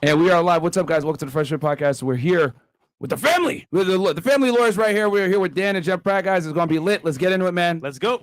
And we are live. What's up, guys? Welcome to the FreshandFit Podcast. We're here with the family. The family lawyers right here. We're here with Dan and Jeff Pratt, guys. It's going to be lit. Let's get into it, man. Let's go.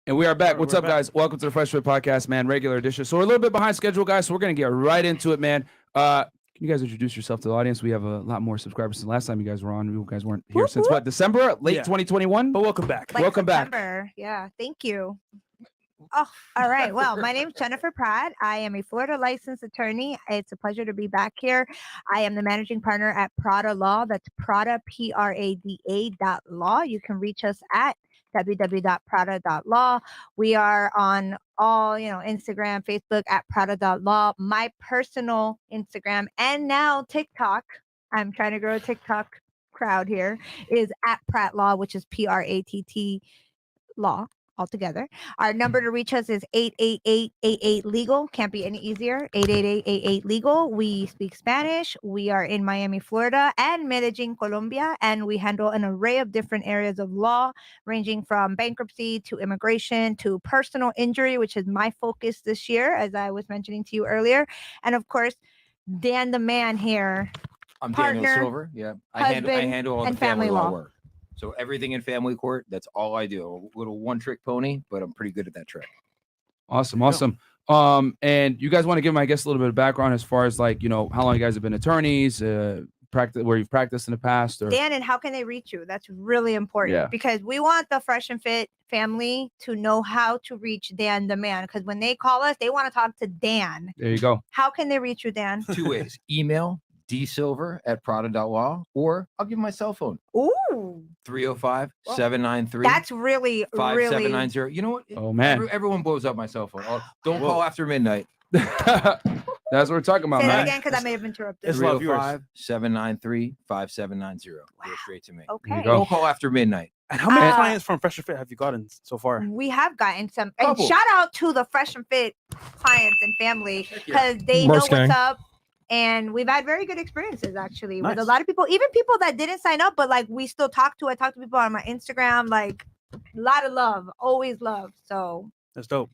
And we are back. What's up, guys? Welcome to the FreshandFit Podcast, man. Regular edition. So we're a little bit behind schedule, guys. So we're going to get right into it, man. Can you guys introduce yourself to the audience? We have a lot more subscribers than last time you guys were on. You guys weren't here since what? December? Late 2021? But welcome back. Like welcome September. back. Yeah. Thank you. Oh, all right. Well, my name is Jennifer Pratt. I am a Florida licensed attorney. It's a pleasure to be back here. I am the managing partner at Prada Law. That's Prada, Prada.law. You can reach us at www.prada.law. We are on all, Instagram, Facebook at Prada.law. My personal Instagram and now TikTok, I'm trying to grow a TikTok crowd here, is at Pratt Law, which is PRATT Law altogether. Our number to reach us is 888-88-LEGAL. Can't be any easier. 888-88-LEGAL. We speak Spanish. We are in Miami, Florida and Medellin, Colombia, and we handle an array of different areas of law, ranging from bankruptcy to immigration to personal injury, which is my focus this year, as I was mentioning to you earlier. And of course, Dan the man here. I'm partner, Daniel Silver. Yeah, I handle all the family law work. So everything in family court, that's all I do. A little one-trick pony, but I'm pretty good at that trick. Awesome. And you guys want to give my guests a little bit of background as far as how long you guys have been attorneys, where you've practiced in the past, or Dan, and how can they reach you? That's really important because we want the Fresh and Fit family to know how to reach Dan the man, because when they call us, they want to talk to Dan. There you go. How can they reach you, Dan? 2 ways: email dsilver@prada.law, or I'll give my cell phone. Ooh. 305-793. That's really 5790. You know what? Oh man, everyone blows up my cell phone. Don't call after midnight. That's what we're talking about, Say man. that again, because I may have interrupted. It's love yours. 305-793-5790. Go straight to me. Okay. Go. Don't call after midnight. And how many clients from Fresh and Fit have you gotten so far? We have gotten some. And Couple. shout out to the Fresh and Fit clients and family, because they know Morse gang. what's up. And we've had very good experiences, actually, with a Nice. lot of people, even people that didn't sign up, but we still talk to. I talk to people on my Instagram, a lot of love, always love. So That's dope.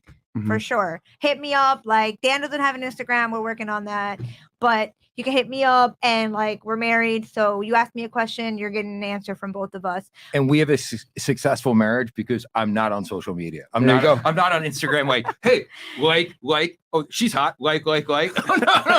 for sure, hit me up. Dan doesn't have an Instagram. We're working on that, but you can hit me up, and we're married. So you ask me a question, you're getting an answer from both of us. And we have a successful marriage because I'm not on social media. I'm There you not. go. I'm not on Instagram. Hey, oh, she's hot. Like. Oh,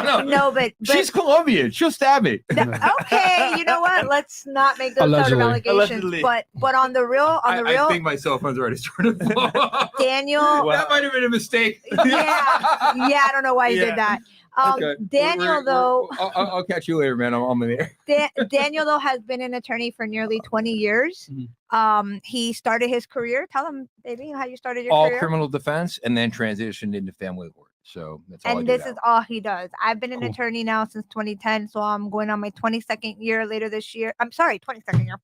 no. No, but She's Colombian. She'll stab me. okay, you know what? Let's not make those sort of Allegedly. allegations. Allegedly. But on the real, I think my cell phone's already started to blow up. Daniel. That might have been a mistake. Yeah, I don't know why you did that. Okay. Daniel, though, I'll catch you later, man. I'm in there. Daniel, though, has been an attorney for nearly 20 years. He started his career. Tell him, baby, how you started your All career. criminal defense, and then transitioned into family court. So that's all I And do this now. is all he does. I've been an Cool. attorney now since 2010, so I'm going on my 22nd year later this year. I'm sorry, 22nd year,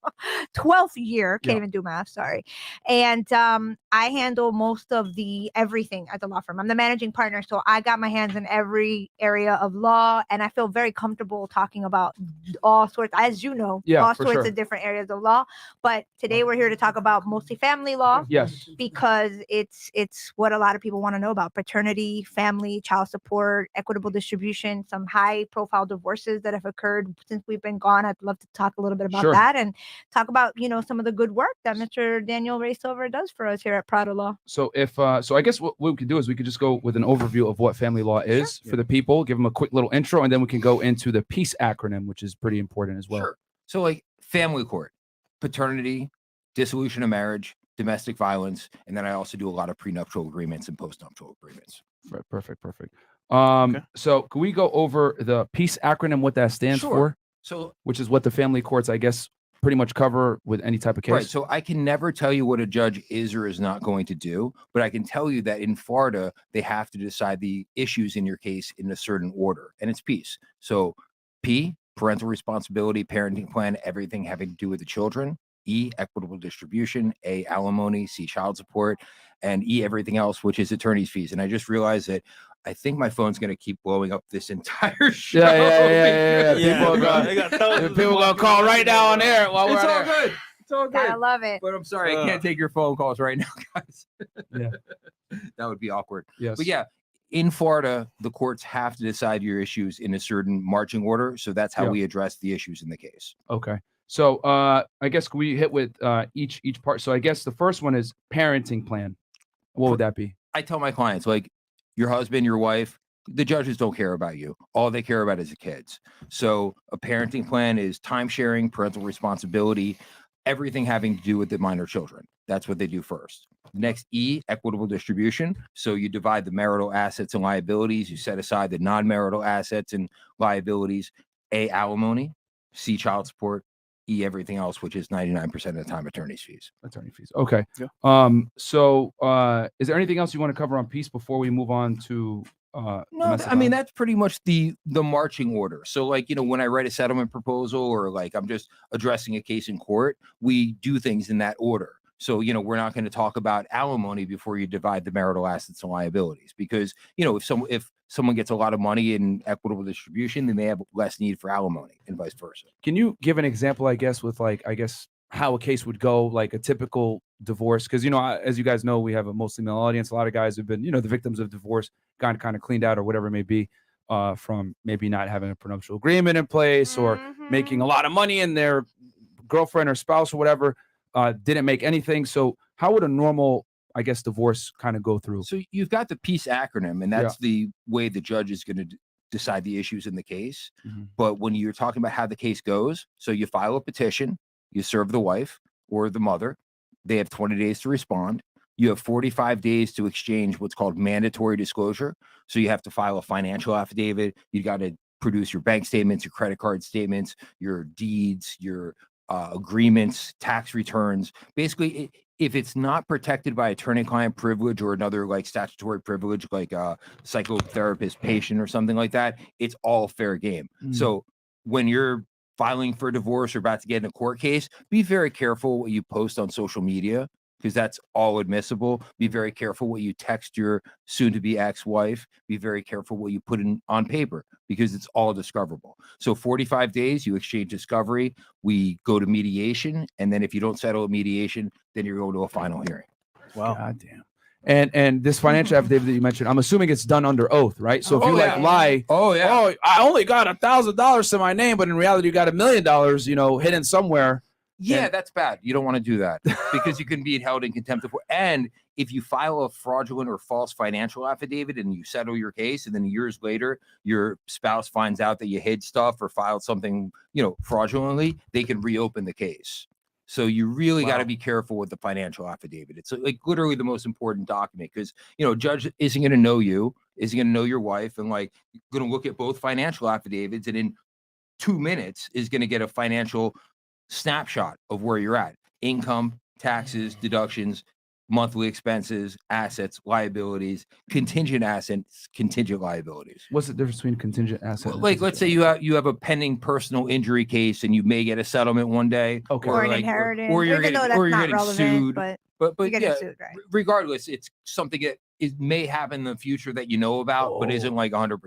12th year. Can't even do math. Sorry. And I handle most of everything at the law firm. I'm the managing partner, so I got my hands in every area of law, and I feel very comfortable talking about all sorts, as you know, all for sorts sure. of different areas of law. But today we're here to talk about mostly family law. Yes. Because it's what a lot of people want to know about: paternity, family, child support, equitable distribution, some high profile divorces that have occurred since we've been gone. I'd love to talk a little bit about Sure. that, and talk about some of the good work that Mr. Daniel Ray Silver does for us here at Prada Law. So I guess what we could do is we could just go with an overview of what family law is for the people, give them a quick little intro, and then we can go into the PEACE acronym, which is pretty important as well. Sure. So family court, paternity, dissolution of marriage, domestic violence, and then I also do a lot of prenuptial agreements and postnuptial agreements. Right, perfect. So can we go over the PEACE acronym, what that stands for? So, which is what the family courts, I guess, pretty much cover with any type of case. Right. So I can never tell you what a judge is or is not going to do, but I can tell you that in Florida, they have to decide the issues in your case in a certain order, and it's PEACE. So P, parental responsibility, parenting plan, everything having to do with the children. E, equitable distribution. A, alimony. C, child support. And E, everything else, which is attorney's fees. And I just realized that I think my phone's going to keep blowing up this entire show. Yeah. People going to call right now on air while we're It's all on air. good. It's all good. I love it. But I'm sorry, I can't take your phone calls right now, guys. Yeah. That would be awkward. Yes. But yeah, in Florida, the courts have to decide your issues in a certain marching order. So that's how we address the issues in the case. Okay. So I guess can we hit with each part? So I guess the first one is parenting plan. What would that be? I tell my clients, like, your husband, your wife, the judges don't care about you. All they care about is the kids. So a parenting plan is time sharing, parental responsibility, everything having to do with the minor children. That's what they do first. Next, E, equitable distribution. So you divide the marital assets and liabilities. You set aside the non-marital assets and liabilities. A, alimony. C, child support. E, everything else, which is 99% of the time attorney's fees. Attorney fees. Okay. Yeah. So is there anything else you want to cover on PEACE before we move on to No, I mean, that's pretty much the marching order. So like, when I write a settlement proposal or like I'm just addressing a case in court, we do things in that order. So, we're not going to talk about alimony before you divide the marital assets and liabilities, because, if someone gets a lot of money in equitable distribution, then they have less need for alimony and vice versa. Can you give an example, I guess, with how a case would go, like a typical divorce? Because, as you guys know, we have a mostly male audience. A lot of guys have been, the victims of divorce, gotten kind of cleaned out or whatever it may be, from maybe not having a prenuptial agreement in place or making a lot of money and their girlfriend or spouse or whatever didn't make anything. So how would a normal, I guess, divorce kind of go through? So you've got the PEACE acronym, and that's the way the judge is going to decide the issues in the case. But when you're talking about how the case goes, so you file a petition, you serve the wife or the mother. They have 20 days to respond. You have 45 days to exchange what's called mandatory disclosure. So you have to file a financial affidavit. You got to produce your bank statements, your credit card statements, your deeds, your agreements, tax returns. Basically, if it's not protected by attorney-client privilege or another like statutory privilege, like a psychotherapist patient or something like that, it's all fair game. So when you're filing for divorce or about to get in a court case, be very careful what you post on social media, because that's all admissible. Be very careful what you text your soon-to-be ex-wife. Be very careful what you put in on paper, because it's all discoverable. So 45 days, you exchange discovery. We go to mediation. And then if you don't settle at mediation, then you're going to a final hearing. Wow. God damn. And this financial affidavit that you mentioned, I'm assuming it's done under oath, right? So if you lie, I only got $1,000 to my name, but in reality, you got $1 million, hidden somewhere. Yeah, that's bad. You don't want to do that because you can be held in contempt of court. And if you file a fraudulent or false financial affidavit and you settle your case, and then years later your spouse finds out that you hid stuff or filed something, fraudulently, they can reopen the case. So you really got to be careful with the financial affidavit. It's like literally the most important document, because, a judge isn't going to know you, isn't going to know your wife, and like going to look at both financial affidavits, and in 2 minutes is going to get a financial snapshot of where you're at: income, taxes, deductions, monthly expenses, assets, liabilities, contingent assets, contingent liabilities. What's the difference between contingent assets? Like, let's say you have a pending personal injury case and you may get a settlement one day, or an inheritance, or you're getting sued. But yeah, sued, right? Regardless, it's something that may happen in the future that you know about, but isn't like 100%.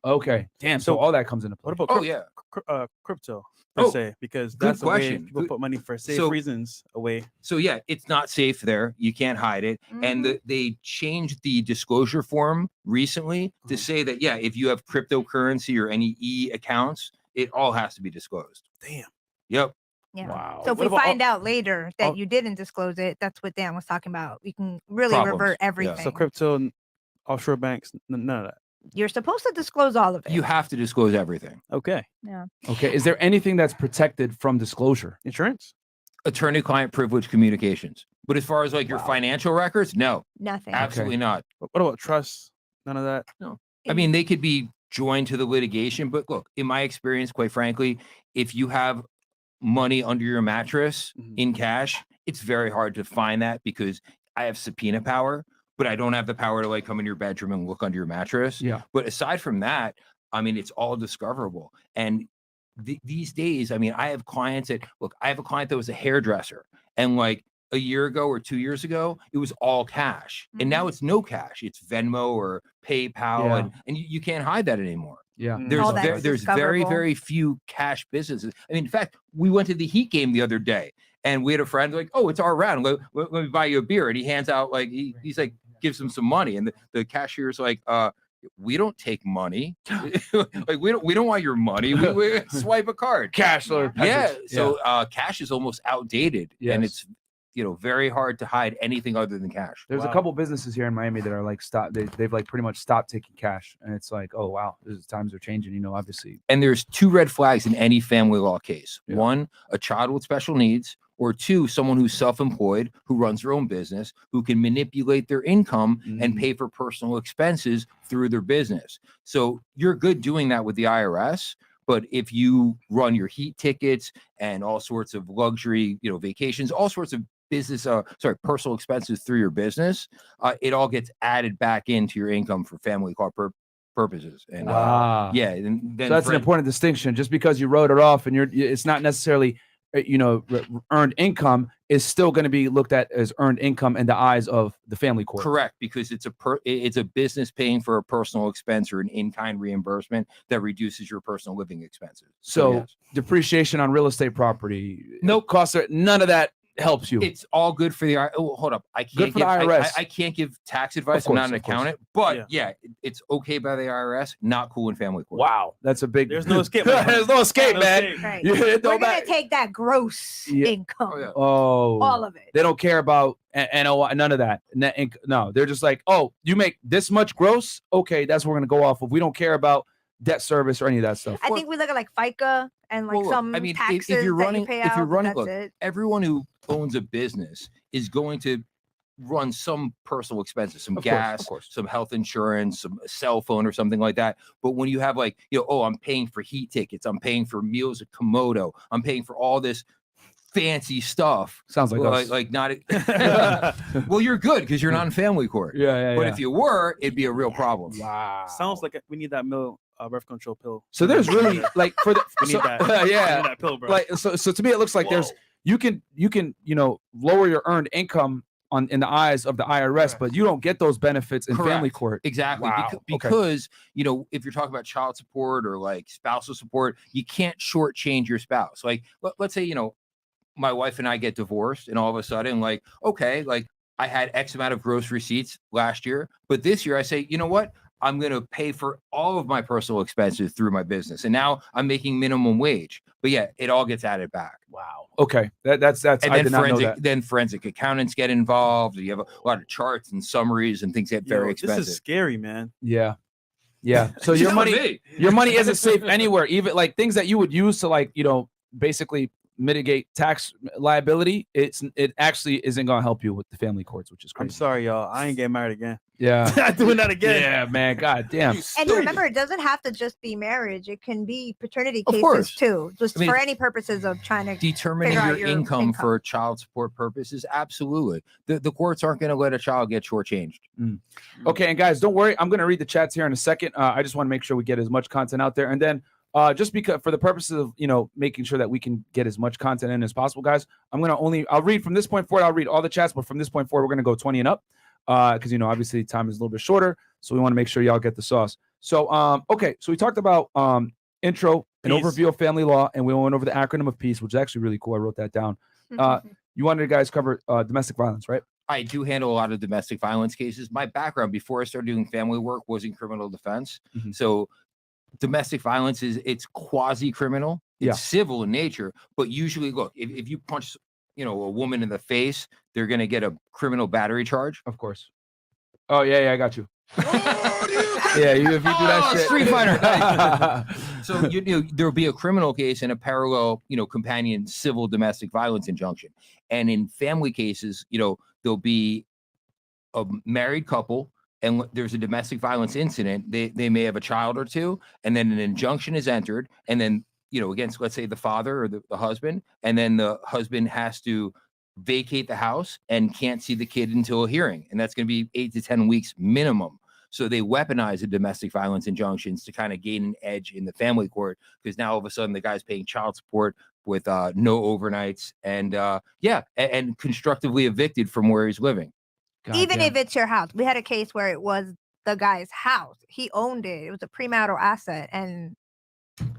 Okay, damn. So all that comes into play. What about crypto? Per se, because that's the way people put money for safe reasons away. So yeah, it's not safe there. You can't hide it. And they changed the disclosure form recently to say that, if you have cryptocurrency or any accounts, it all has to be disclosed. Damn. Yep. Yeah. Wow. So if we find out later that you didn't disclose it, that's what Dan was talking about. We can really revert everything. So crypto, offshore banks, none of that. You're supposed to disclose all of it. You have to disclose everything. Okay. Yeah. Okay. Is there anything that's protected from disclosure? Insurance? Attorney-client privilege communications. But as far as like your financial records, no. Nothing. Absolutely not. What about trusts? None of that? No. I mean, they could be joined to the litigation, but look, in my experience, quite frankly, if you have money under your mattress in cash, it's very hard to find that because I have subpoena power, but I don't have the power to like come in your bedroom and look under your mattress. Yeah. But aside from that, I mean, it's all discoverable. And these days, I mean, I have clients that I have a client that was a hairdresser, and like a year ago or 2 years ago, it was all cash. And now it's no cash. It's Venmo or PayPal, and you can't hide that anymore. Yeah. There's very, very few cash businesses. I mean, in fact, we went to the Heat game the other day, and we had a friend like, oh, it's our round. Let me buy you a beer. And he hands out like, he's like, gives him some money. And the cashier's like, we don't take money. Like we don't want your money. We swipe a card. Cash. Yeah. So cash is almost outdated, and it's very hard to hide anything other than cash. There's a couple businesses here in Miami that are like they've like pretty much stopped taking cash, and it's like, oh wow, times are changing. Obviously. And there's 2 red flags in any family law case. 1, a child with special needs, or 2, someone who's self-employed, who runs their own business, who can manipulate their income and pay for personal expenses through their business. So you're good doing that with the IRS. But if you run your heat tickets and all sorts of luxury, vacations, all sorts of personal expenses through your business, it all gets added back into your income for family law purposes. And then so that's an important distinction. Just because you wrote it off and it's not necessarily earned income, is still going to be looked at as earned income in the eyes of the family court. Correct, because it's a business paying for a personal expense or an in-kind reimbursement that reduces your personal living expenses. So depreciation on real estate property, costs, none of that helps you. It's all good for the hold up. I can't good for the IRS. I can't give tax advice. I'm not an accountant, but it's okay by the IRS. Not cool in family court. Wow, that's a big. There's no escape. There's no escape, man. Right. We're gonna take that gross income. All of it. They don't care about NOI, none of that. No, they're just like, oh, you make this much gross. Okay, that's what we're gonna go off of. We don't care about debt service or any of that stuff. I think we look at like FICA and like taxes if you're running, that you pay out. Look, everyone who owns a business is going to run some personal expenses, some gas, some health insurance, some cell phone or something like that. But when you have like, I'm paying for heat tickets, I'm paying for meals at Komodo, I'm paying for all this fancy stuff. Sounds like us. Like not. Well, you're good because you're not in family court. But if you were, it'd be a real problem. Wow. Sounds like we need that birth control pill. So there's really like for the we need that. Yeah. We need that pill, bro. Like so to me it looks like there's you can lower your earned income in the eyes of the IRS, but you don't get those benefits in family court. Exactly. Wow. Because if you're talking about child support or like spousal support, you can't shortchange your spouse. Like let's say my wife and I get divorced, and all of a sudden, like, okay, like I had X amount of gross receipts last year, but this year I say, you know what? I'm going to pay for all of my personal expenses through my business. And now I'm making minimum wage. But it all gets added back. Wow. Okay. That's and I did not know that. Then forensic accountants get involved. You have a lot of charts and summaries and things get very expensive. This is scary, man. Yeah. So your money isn't safe anywhere. Even like things that you would use to basically mitigate tax liability, it actually isn't going to help you with the family courts, which is crazy. I'm sorry, y'all. I ain't getting married again. Yeah. Not doing that again. Yeah, man. God damn. And remember, it doesn't have to just be marriage. It can be paternity cases too. Just for any purposes of trying to determining your income for child support purposes. Absolutely. The courts aren't going to let a child get shortchanged. Okay. And guys, don't worry. I'm going to read the chats here in a second. I just want to make sure we get as much content out there. And then just because for the purposes of, making sure that we can get as much content in as possible, guys, I'll read from this point forward. I'll read all the chats, but from this point forward, we're going to go 20 and up. Because obviously time is a little bit shorter, so we want to make sure y'all get the sauce. So okay, so we talked about intro and overview of family law, and we went over the acronym of peace, which is actually really cool. I wrote that down. You wanted to guys cover domestic violence, right? I do handle a lot of domestic violence cases. My background before I started doing family work was in criminal defense. So domestic violence it's quasi-criminal. It's civil in nature, but usually, look, if you punch a woman in the face, they're going to get a criminal battery charge. Of course. Oh, yeah, I got you. If you do that shit. Street Fighter. So there'll be a criminal case and a parallel, companion civil domestic violence injunction. And in family cases, there'll be a married couple and there's a domestic violence incident, they may have a child or two, and then an injunction is entered, and then, against, let's say, the father or the husband, and then the husband has to vacate the house and can't see the kid until a hearing. And that's going to be 8 to 10 weeks minimum. So they weaponize the domestic violence injunctions to kind of gain an edge in the family court, because now all of a sudden the guy's paying child support with no overnights and and constructively evicted from where he's living. Even if it's your house. We had a case where it was the guy's house. He owned it. It was a premarital asset and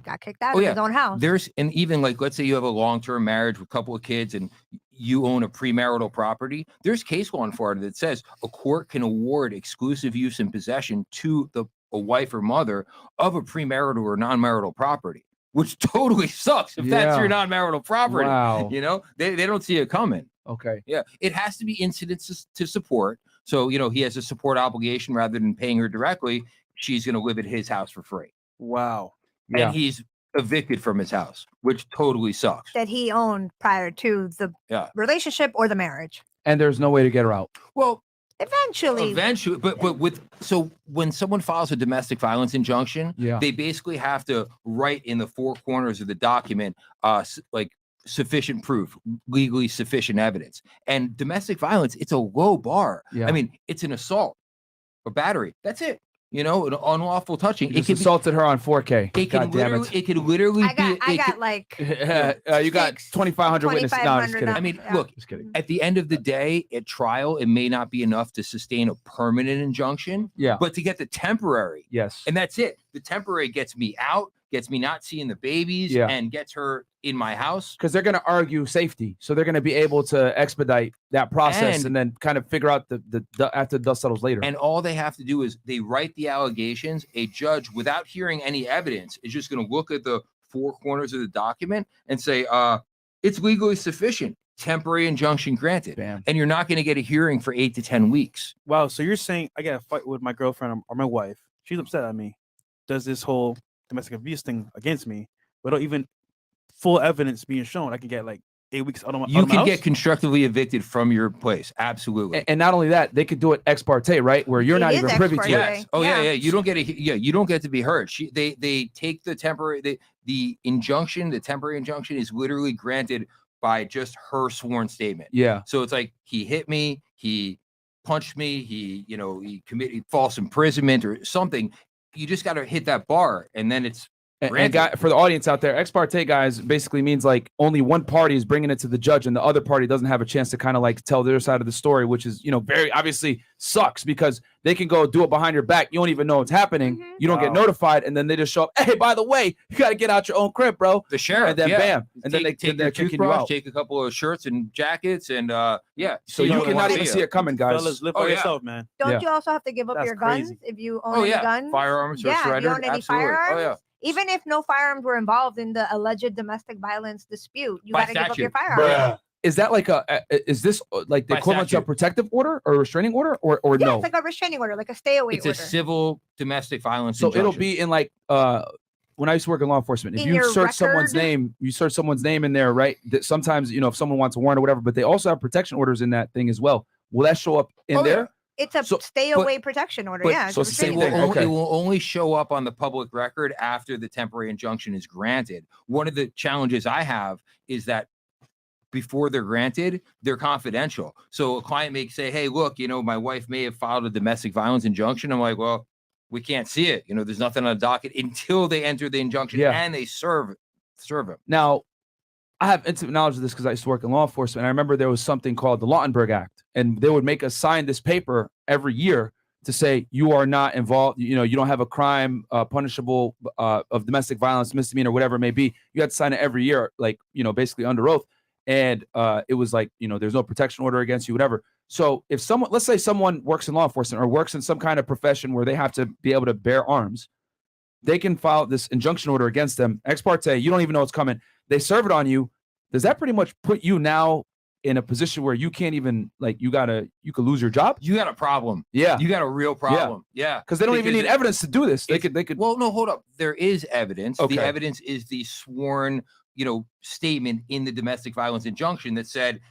got kicked out of his own house. And even like, let's say you have a long-term marriage with a couple of kids and you own a premarital property. There's case law in Florida that says a court can award exclusive use and possession to a wife or mother of a premarital or non-marital property, which totally sucks if that's your non-marital property. Wow. They don't see it coming. Okay. Yeah. It has to be incidents to support. So, he has a support obligation rather than paying her directly. She's going to live at his house for free. Wow. Yeah. And he's evicted from his house, which totally sucks. That he owned prior to the relationship or the marriage. And there's no way to get her out. Well, eventually, so when someone files a domestic violence injunction, they basically have to write in the four corners of the document, like sufficient proof, legally sufficient evidence. And domestic violence, it's a low bar. I mean, it's an assault, a battery. That's it. An unlawful touching. It assaulted her on 4K. It could literally I got like you got 2,500 witnesses. No, I'm just kidding. I mean, look, at the end of the day, at trial, it may not be enough to sustain a permanent injunction. Yeah. But to get the temporary. Yes. And that's it. The temporary gets me out, gets me not seeing the babies, and gets her in my house. Because they're going to argue safety. So they're going to be able to expedite that process and then kind of figure out the after the dust settles later. And all they have to do is they write the allegations. A judge, without hearing any evidence, is just going to look at the four corners of the document and say, it's legally sufficient. Temporary injunction granted. Bam. And you're not going to get a hearing for 8 to 10 weeks. Wow. So you're saying I get a fight with my girlfriend or my wife. She's upset at me. Does this whole domestic abuse thing against me without even full evidence being shown. I can get like 8 weeks out of my You can house. get constructively evicted from your place. Absolutely. And not only that, they could do it ex parte, right? Where you're not even privy to it. Yes. Oh yeah. You don't get you don't get to be heard. They take the temporary the injunction, the temporary injunction is literally granted by just her sworn statement. Yeah. So it's like he hit me, he punched me, he committed false imprisonment or something. You just got to hit that bar, and then it's And for the audience out there, ex parte, guys, basically means like only one party is bringing it to the judge and the other party doesn't have a chance to kind of like tell their side of the story, which is, very obviously sucks because they can go do it behind your back. You don't even know what's happening. Mm-hmm. You don't get notified. And then they just show up. Hey, by the way, you got to get out your own crib, bro. The sheriff. And then bam. And then they take their toothbrush, take a couple of shirts and jackets. And So you cannot even see it coming, guys. Fellas, live for yourself, man. Don't you also have to give up your guns if you own any guns? Firearms or surrendered. If you own any firearms? Oh, yeah. Even if no firearms were involved in the alleged domestic violence dispute, you got to give up your firearms. Bruh. Is that like is this like the equivalent to a protective order or a restraining order or no? It's like a restraining order, like a stay away order. It's a civil domestic violence. So it'll be in like when I used to work in law enforcement, if you search someone's name, in there, right? That sometimes, if someone wants a warrant or whatever, but they also have protection orders in that thing as well. Will that show up in there? It's a stay away protection order. So it's the same thing. It will only show up on the public record after the temporary injunction is granted. One of the challenges I have is that before they're granted, they're confidential. So a client may say, hey, look, my wife may have filed a domestic violence injunction. I'm like, well, we can't see it. There's nothing on the docket until they enter the injunction and they serve it. Now, I have intimate knowledge of this because I used to work in law enforcement. I remember there was something called the Lautenberg Act, and they would make us sign this paper every year to say you are not involved. You don't have a crime punishable of domestic violence, misdemeanor, whatever it may be. You have to sign it every year, like basically under oath. And it was like there's no protection order against you, whatever. So if let's say someone works in law enforcement or works in some kind of profession where they have to be able to bear arms, they can file this injunction order against them ex parte. You don't even know what's coming. They serve it on you. Does that pretty much put you now in a position where you can't even you could lose your job? You got a problem. Yeah. You got a real problem. Yeah. Because they don't even need evidence to do this. They could. Well, no, hold up. There is evidence. Okay. The evidence is the sworn, statement in the domestic violence injunction that said,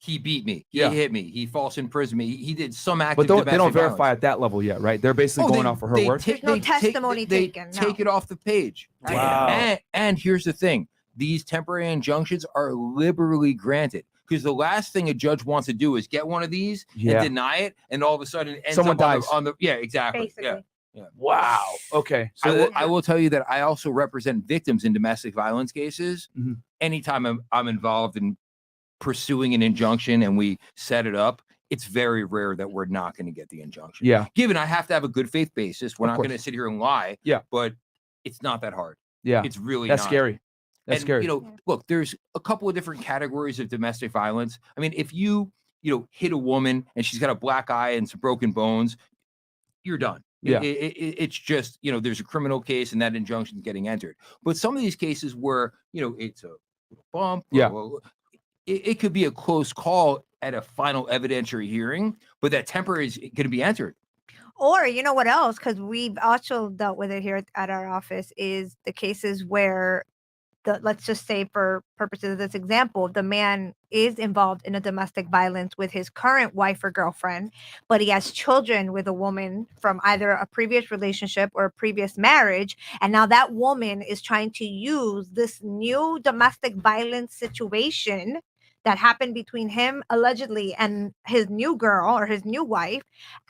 he beat me, he Yeah. hit me, he false imprisoned me, he did some act But of they don't domestic verify violence. at that level yet, right? They're basically going off of her word. There's no testimony they taken, take no. it off the page. Wow. And here's the thing. These temporary injunctions are liberally granted because the last thing a judge wants to do is get one of these and deny it, and all of a sudden it ends Someone up dies. on the yeah, exactly. Basically. Yeah. Wow. Okay. So I will tell you that I also represent victims in domestic violence cases. Mhm. Anytime I'm involved in pursuing an injunction and we set it up, it's very rare that we're not going to get the injunction. yeah. Given I have to have a good faith basis, we're Of not course. going to sit here and lie. Yeah. But it's not that hard. Yeah. It's really That's not. scary. That's And, scary. you know, look, there's a couple of different categories of domestic violence. I mean, if you hit a woman and she's got a black eye and some broken bones, you're done. Yeah. It's just, there's a criminal case and that injunction is getting entered. But some of these cases where, it's a bump. Yeah. It could be a close call at a final evidentiary hearing, but that temporary is going to be entered. Or you know what else? Because we've also dealt with it here at our office is the cases where let's just say for purposes of this example, the man is involved in a domestic violence with his current wife or girlfriend, but he has children with a woman from either a previous relationship or a previous marriage. And now that woman is trying to use this new domestic violence situation that happened between him allegedly and his new girl or his new wife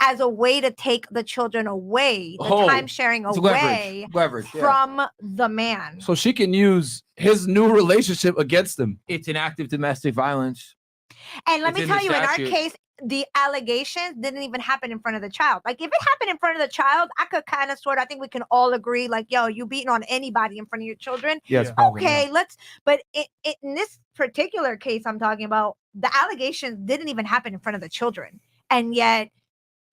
as a way to take the children away, the time sharing It's away leverage, yeah. from the man. So she can use his new relationship against him. It's an act of domestic violence. And let It's me in tell the you, in our statute. case, the allegations didn't even happen in front of the child. Like if it happened in front of the child, I could kind of I think we can all agree, like, yo, you beating on anybody in front of your children. Yes. Yeah. Okay, but in this particular case I'm talking about, the allegations didn't even happen in front of the children. And yet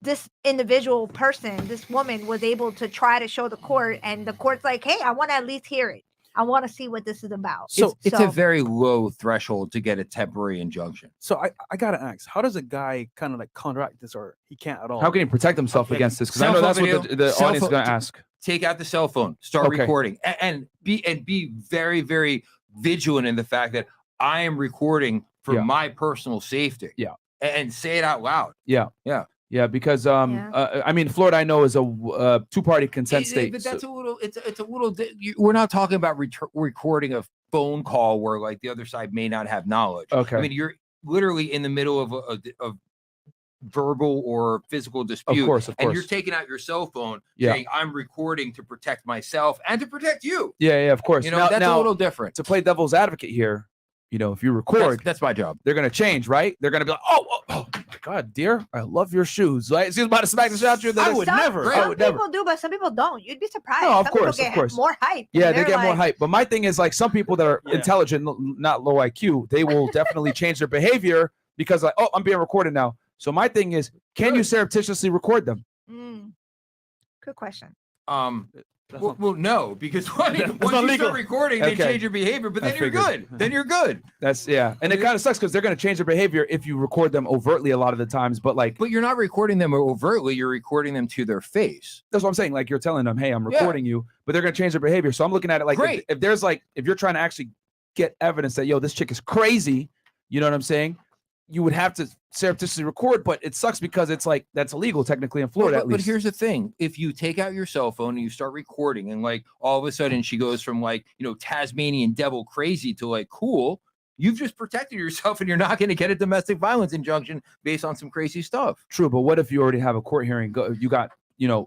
this individual person, this woman, was able to try to show the court, and the court's like, hey, I want to at least hear it. I want to see what this is about. So It's a very low threshold to get a temporary injunction. So I gotta ask, how does a guy kind of like counteract this, or he can't at all? How can he protect himself Okay. against this? Because I know that's what the Cell audience is phone- going to ask. Take out the cell phone, start Okay. recording, and be very, very vigilant in the fact that I am recording for Yeah. my personal safety. Yeah. And say it out loud. Yeah, because I mean, Florida, I know, is a two-party consent state. But that's it's a little. We're not talking about recording a phone call where like the other side may not have knowledge. Okay. I mean, you're literally in the middle of a verbal or physical dispute. Of course. And you're taking out your cell phone, Yeah. saying I'm recording to protect myself and to protect you. Yeah, of course. That's a little different. To play devil's advocate here, if you record, That's my job. they're going to change, right? They're going to be like, oh my God, dear, I love your shoes. Right? She's about to smack the shit out of you. I would never. I Some would never. people do, but some people don't. You'd be surprised. No, of Some people course, of get course. more hype. Yeah, they They're get more like, hype. But my thing is, like, some people that are Yeah. intelligent, not low IQ, they will definitely change their behavior because, like, oh, I'm being recorded now. So my thing is, can you surreptitiously record them? Good question. That's not- Well, no, because once That's you not legal. start recording, they Okay. change your behavior, but I then you're figured. good. Then you're good. That's and it kind of sucks because they're going to change their behavior if you record them overtly a lot of the times. But like, But you're not recording them overtly. You're recording them to their face. that's what I'm saying. Like, you're telling them, hey, I'm Yeah. recording you, but they're going to change their behavior. So I'm looking at it like, Great. if there's like, if you're trying to actually get evidence that, yo, this chick is crazy, you know what I'm saying? You would have to surreptitiously record, but it sucks because it's like, that's illegal technically in Florida, But at least. here's the thing. If you take out your cell phone and you start recording and like all of a sudden she goes from like, Tasmanian devil crazy to like cool, you've just protected yourself and you're not going to get a domestic violence injunction based on some crazy stuff. True, but what if you already have a court hearing? You got,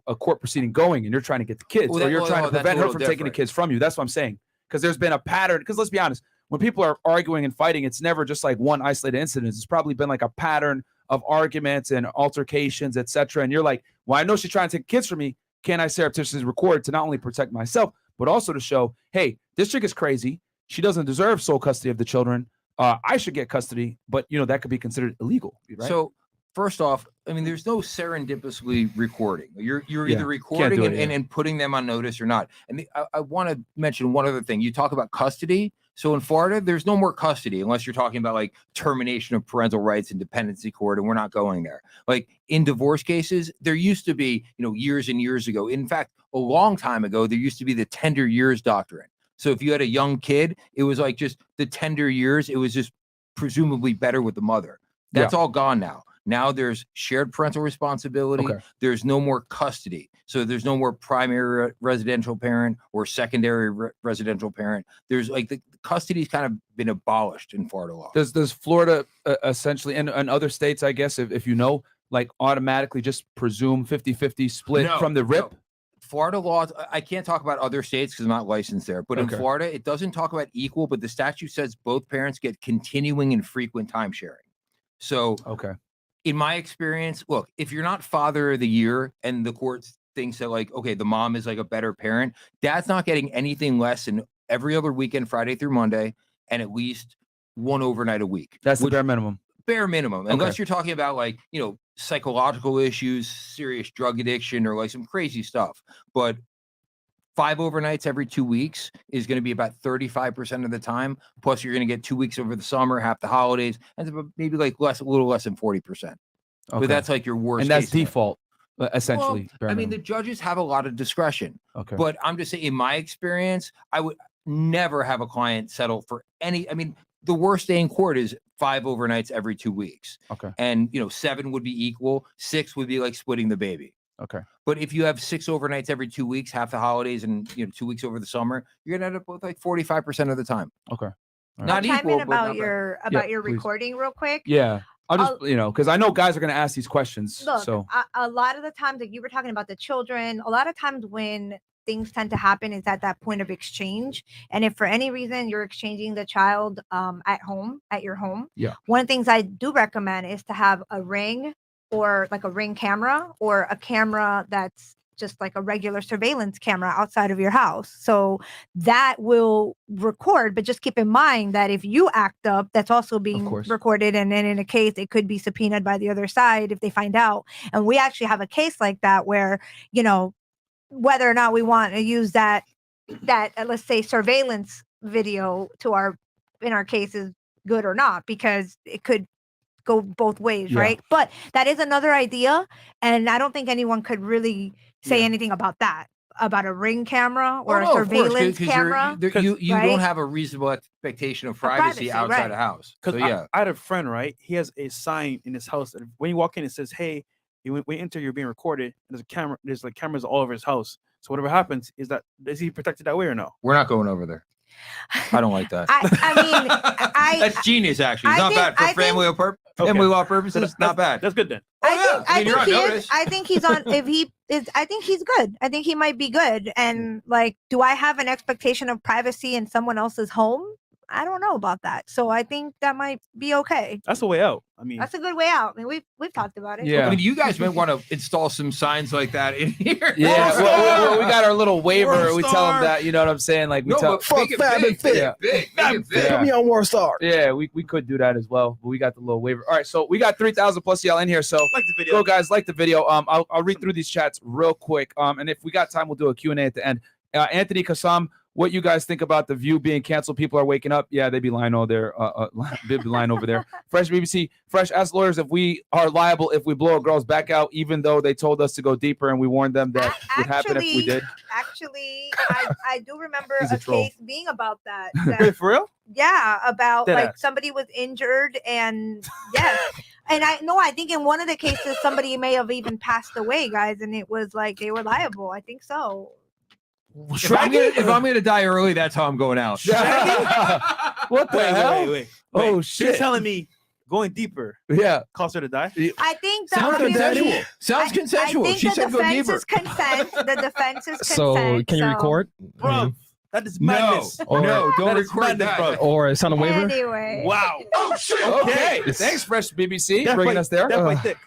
a court proceeding going and you're trying to get the kids, Well, or that- you're well, trying to that's a prevent her little from taking the different. kids from you. That's what I'm saying. Because there's been a pattern. Because let's be honest, when people are arguing and fighting, it's never just like one isolated incident. It's probably been like a pattern of arguments and altercations, etc. And you're like, well, I know she's trying to take kids from me. Can I surreptitiously record to not only protect myself, but also to show, hey, this chick is crazy. She doesn't deserve sole custody of the children. I should get custody, but that could be considered illegal. Right? So first off, I mean, there's no serendipitously recording. You're Yeah, either can't recording do it, and putting them on notice or not. And I want to mention one other thing. You talk about custody. So in Florida, there's no more custody unless you're talking about like termination of parental rights and dependency court, and we're not going there. Like in divorce cases, there used to be, years and years ago. In fact, a long time ago, there used to be the tender years doctrine. So if you had a young kid, it was like just the tender years. It was just presumably better with the mother. That's all gone now. Now there's shared parental responsibility. Okay. There's no more custody. So there's no more primary residential parent or secondary residential parent. There's like the custody's kind of been abolished in Florida law. Does Florida essentially and other states, I guess, if you know, like automatically just presume 50-50 split from the rip? No. Florida law, I can't talk about other states because I'm not licensed there, but in Florida, it doesn't talk about equal, but the statute says both parents get continuing and frequent time sharing. So in my experience, look, if you're not father of the year and the court thinks that like, okay, the mom is like a better parent, dad's not getting anything less than every other weekend, Friday through Monday, and at least one overnight a week. That's the bare minimum. Bare minimum, unless you're talking about like, you know, psychological issues, serious drug addiction, or like some crazy stuff. But 5 overnights every 2 weeks is going to be about 35% of the time. Plus, you're going to get 2 weeks over the summer, half the holidays, and maybe like a little less than 40%. But that's like your worst. And that's case default, essentially. Well, I mean, the judges have a lot of discretion. But I'm just saying, in my experience, I would never have a client settle for any. I mean, the worst day in court is 5 overnights every 2 weeks. And, you know, 7 would be equal. 6 would be like splitting the baby. But if you have 6 overnights every 2 weeks, half the holidays and, you know, 2 weeks over the summer, you're going to end up with like 45% of the time. Not I'll chime equal, in about your recording real quick. I'll just, you know, because I know guys are going to ask these questions. Look, so a lot of the times that you were talking about the children, a lot of times when things tend to happen is at that point of exchange. And if for any reason you're exchanging the child at your home, one of the things I do recommend is to have a Ring or like a Ring camera or a camera that's just like a regular surveillance camera outside of your house. So that will record, but just keep in mind that if you act up, that's also being recorded. And then in a case, it could be subpoenaed by the other side if they find out. And we actually have a case like that where, you know, whether or not we want to use that let's say surveillance video in our case is good or not, because it could go both ways, right? But that is another idea, and I don't think anyone could really say anything about that, about a Ring camera or a surveillance camera. You don't have a reasonable expectation of privacy outside the house. Because I had a friend, right? He has a sign in his house that when you walk in, it says, "Hey, when you enter, you're being recorded." And there's a camera. There's like cameras all over his house. So whatever happens, is he protected that way or no? We're not going over there. I don't like that. I mean, that's genius. Actually, it's not bad for family law purposes. Not bad. That's good then. I think he's on. If he is, I think he's good. I think he might be good. And like, do I have an expectation of privacy in someone else's home? I don't know about that. So I think that might be okay. That's a way out. I mean, that's a good way out. I mean, we've talked about it. Yeah. I mean, you guys might want to install some signs like that in here. Yeah. Well, we got our little waiver. We tell them that, you know what I'm saying? Like, we tell fuck Fab and Fit. Put me on Warstar. Yeah, we could do that as well, but we got the little waiver. All right, so we got 3,000 plus y'all in here. So like the video. Go guys, like the video. I'll read through these chats real quick. And if we got time, we'll do a Q&A at the end. Anthony Kasam, what you guys think about The View being canceled? People are waking up. Yeah, they be lying over there. They be lying over there. Fresh BBC. Fresh, ask lawyers if we are liable if we blow a girl's back out, even though they told us to go deeper and we warned them that would happen if we did. Actually, I do remember a case being about that. For real? Yeah, about like somebody was injured and yes. And I think in one of the cases somebody may have even passed away, guys, and it was like they were liable. I think so. If I'm gonna die early, that's how I'm going out. What the hell? Wait. Oh shit! You're telling me going deeper? Yeah, cause her to die. I think sounds consensual. She said go deeper. Consent. The defense is consent. So can you record? Bro, that is madness. No, don't record that. Bro. Or it's on a waiver. Anyway. Wow. Oh shit. Okay. Thanks, Fresh BBC, bringing us there.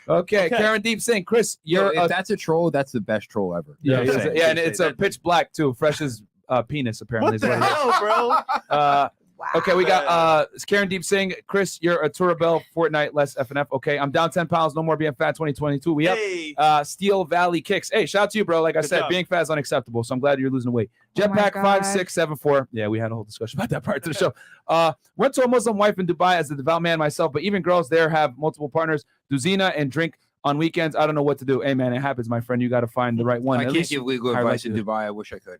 Okay. Karen Deep Singh, Chris, if that's a troll, that's the best troll ever. Yeah, and it's a pitch black too. Fresh's penis apparently. What the hell, bro? Wow. Okay, we got Karen Deep Singh. Chris, you're a Turabel, Fortnite, less FNF. Okay, I'm down 10 pounds, no more being fat 2022. We have Steel Valley Kicks. Hey, shout out to you, bro. Like I said, being fat is unacceptable, so I'm glad you're losing weight. Jetpack 5674. Yeah, we had a whole discussion about that part to the show. Went to a Muslim wife in Dubai as a devout man myself, but even girls there have multiple partners, do zina and drink on weekends. I don't know what to do. Hey, man, it happens, my friend. You got to find the right one. I can't give legal advice in Dubai. I wish I could.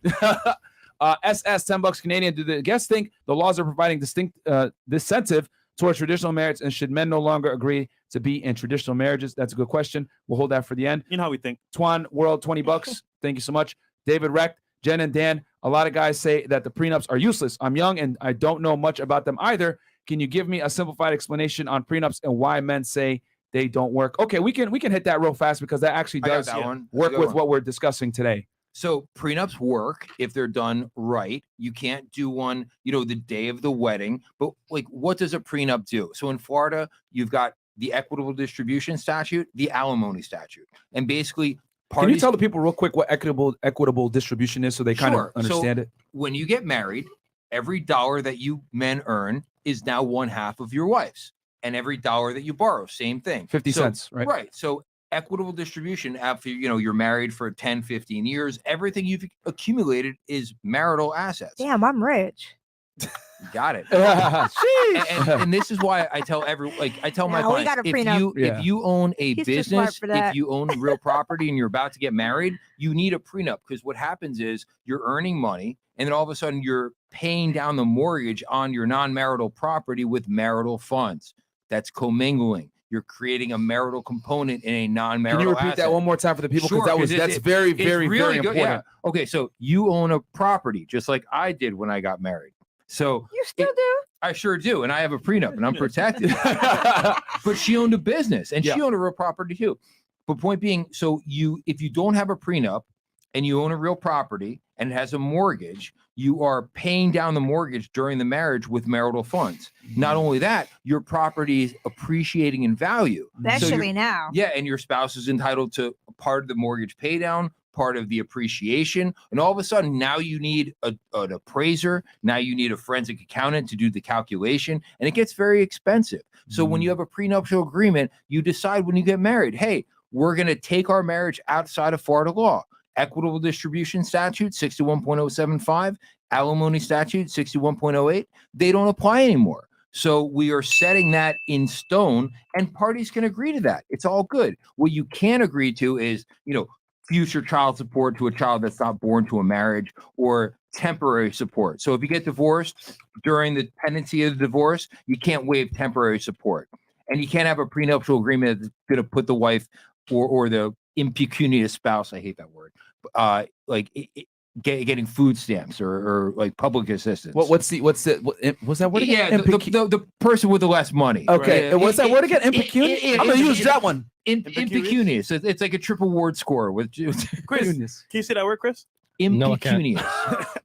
SS $10 Canadian. Do the guests think the laws are providing distinct disincentive towards traditional marriage, and should men no longer agree to be in traditional marriages? That's a good question. We'll hold that for the end. You know how we think. Twan World, $20. Thank you so much. David Recht, Jen and Dan. A lot of guys say that the prenups are useless. I'm young and I don't know much about them either. Can you give me a simplified explanation on prenups and why men say they don't work? Okay, we can hit that real fast because that actually does work with what we're discussing today. So prenups work if they're done right. You can't do one, the day of the wedding. But like, what does a prenup do? So in Florida, you've got the equitable distribution statute, the alimony statute, and basically Can you tell the people real quick what equitable distribution is so they kind of understand it? When you get married, every dollar that you men earn is now 1/2 of your wife's, and every dollar that you borrow, same thing. 50 cents, right? Right. So equitable distribution after, you're married for 10, 15 years, everything you've accumulated is marital assets. Damn, I'm rich. You got it. and this is why I tell my clients, if you own a business, if you own real property and you're about to get married, you need a prenup, because what happens is you're earning money and then all of a sudden you're paying down the mortgage on your non-marital property with marital funds. That's commingling. You're creating a marital component in a non-marital Can you repeat that one more time for the people? Because that's very, very, really very good. important. Yeah. Okay, so you own a property just like I did when I got married. So you still do? I sure do. And I have a prenup and I'm protected. But she owned a business and she owned a real property too. But point being, so if you don't have a prenup and you own a real property and it has a mortgage, you are paying down the mortgage during the marriage with marital funds. Not only that, your property is appreciating in value. Especially now. Yeah, and your spouse is entitled to a part of the mortgage pay down, part of the appreciation. And all of a sudden, now you need an appraiser. Now you need a forensic accountant to do the calculation. And it gets very expensive. So when you have a prenuptial agreement, you decide when you get married, hey, we're going to take our marriage outside of Florida law. Equitable distribution statute 61.075, alimony statute 61.08, they don't apply anymore. So we are setting that in stone and parties can agree to that. It's all good. What you can't agree to is, future child support to a child that's not born to a marriage, or temporary support. So if you get divorced during the pendency of the divorce, you can't waive temporary support. And you can't have a prenuptial agreement that's going to put the wife or the impecunious spouse, I hate that word, getting food stamps or like public assistance. What's that word again? Yeah, the person with the less money. Okay, right? What's that word again? Impecunious. I'm gonna use that one. Impecunious. It's like a triple word score with Chris. Can you say that word, Chris? Impecunious.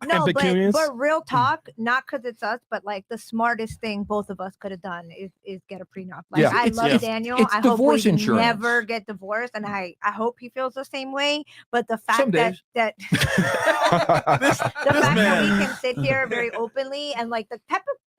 No, but real talk, not because it's us, but like the smartest thing both of us could have done is get a prenup. Like I love Daniel. I hope we never get divorced, and I hope he feels the same way. But the fact that the fact that we can sit here very openly and like the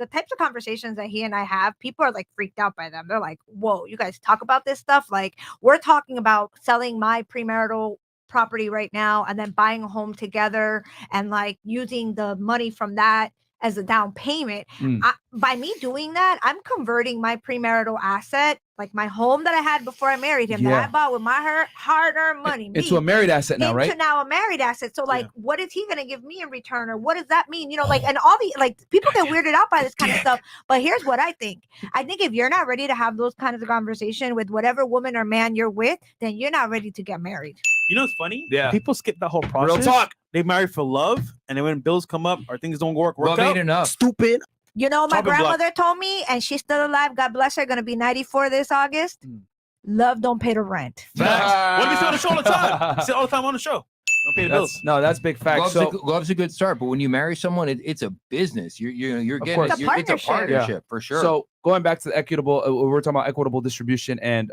types of conversations that he and I have, people are like freaked out by them. They're like, "Whoa, you guys talk about this stuff?" Like we're talking about selling my premarital property right now and then buying a home together and like using the money from that as a down payment. By me doing that, I'm converting my premarital asset, like my home that I had before I married him, that I bought with my hard-earned money, into a married asset now, right? Into now a married asset. So like, what is he gonna give me in return, or what does that mean? And all the like people get weirded out by this kind of stuff. But here's what I think. I think if you're not ready to have those kinds of conversation with whatever woman or man you're with, then you're not ready to get married. You know what's funny? Yeah. People skip that whole process. Real talk. They marry for love, and then when bills come up or things don't work Love out, ain't enough. Stupid. My grandmother told me, and she's still alive. God bless her. Gonna be 94 this August. Love don't pay the rent. What do we say on the show all the time? We say all the time on the show. Don't pay the bills. No, that's big fact. Love's a good start, but when you marry someone, it's a business. It's a partnership for sure. So going back to the equitable, we're talking about equitable distribution and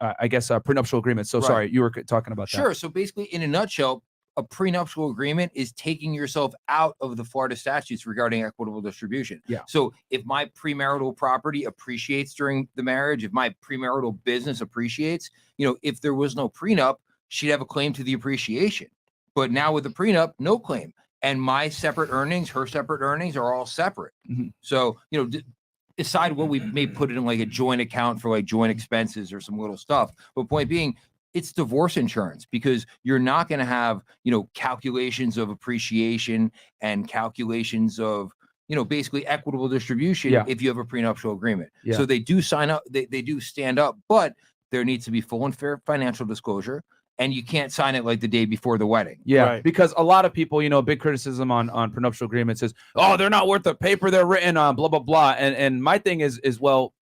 I guess prenuptial agreement. So sorry, you were talking about that. Sure. So basically, in a nutshell, a prenuptial agreement is taking yourself out of the Florida statutes regarding equitable distribution. Yeah. So if my premarital property appreciates during the marriage, if my premarital business appreciates, if there was no prenup, she'd have a claim to the appreciation. But now with the prenup, no claim. And my separate earnings, her separate earnings are all separate. Mm-hmm. So, decide what we may put it in like a joint account for like joint expenses or some little stuff. But point being, it's divorce insurance, because you're not going to have, calculations of appreciation and calculations of, basically equitable distribution if you have a prenuptial agreement. Yeah. So they do sign up, they do stand up, but there needs to be full and fair financial disclosure, and you can't sign it like the day before the wedding. Yeah, Right. because a lot of people, big criticism on prenuptial agreements is, oh, they're not worth the paper they're written on, blah, blah, blah. And my thing is well,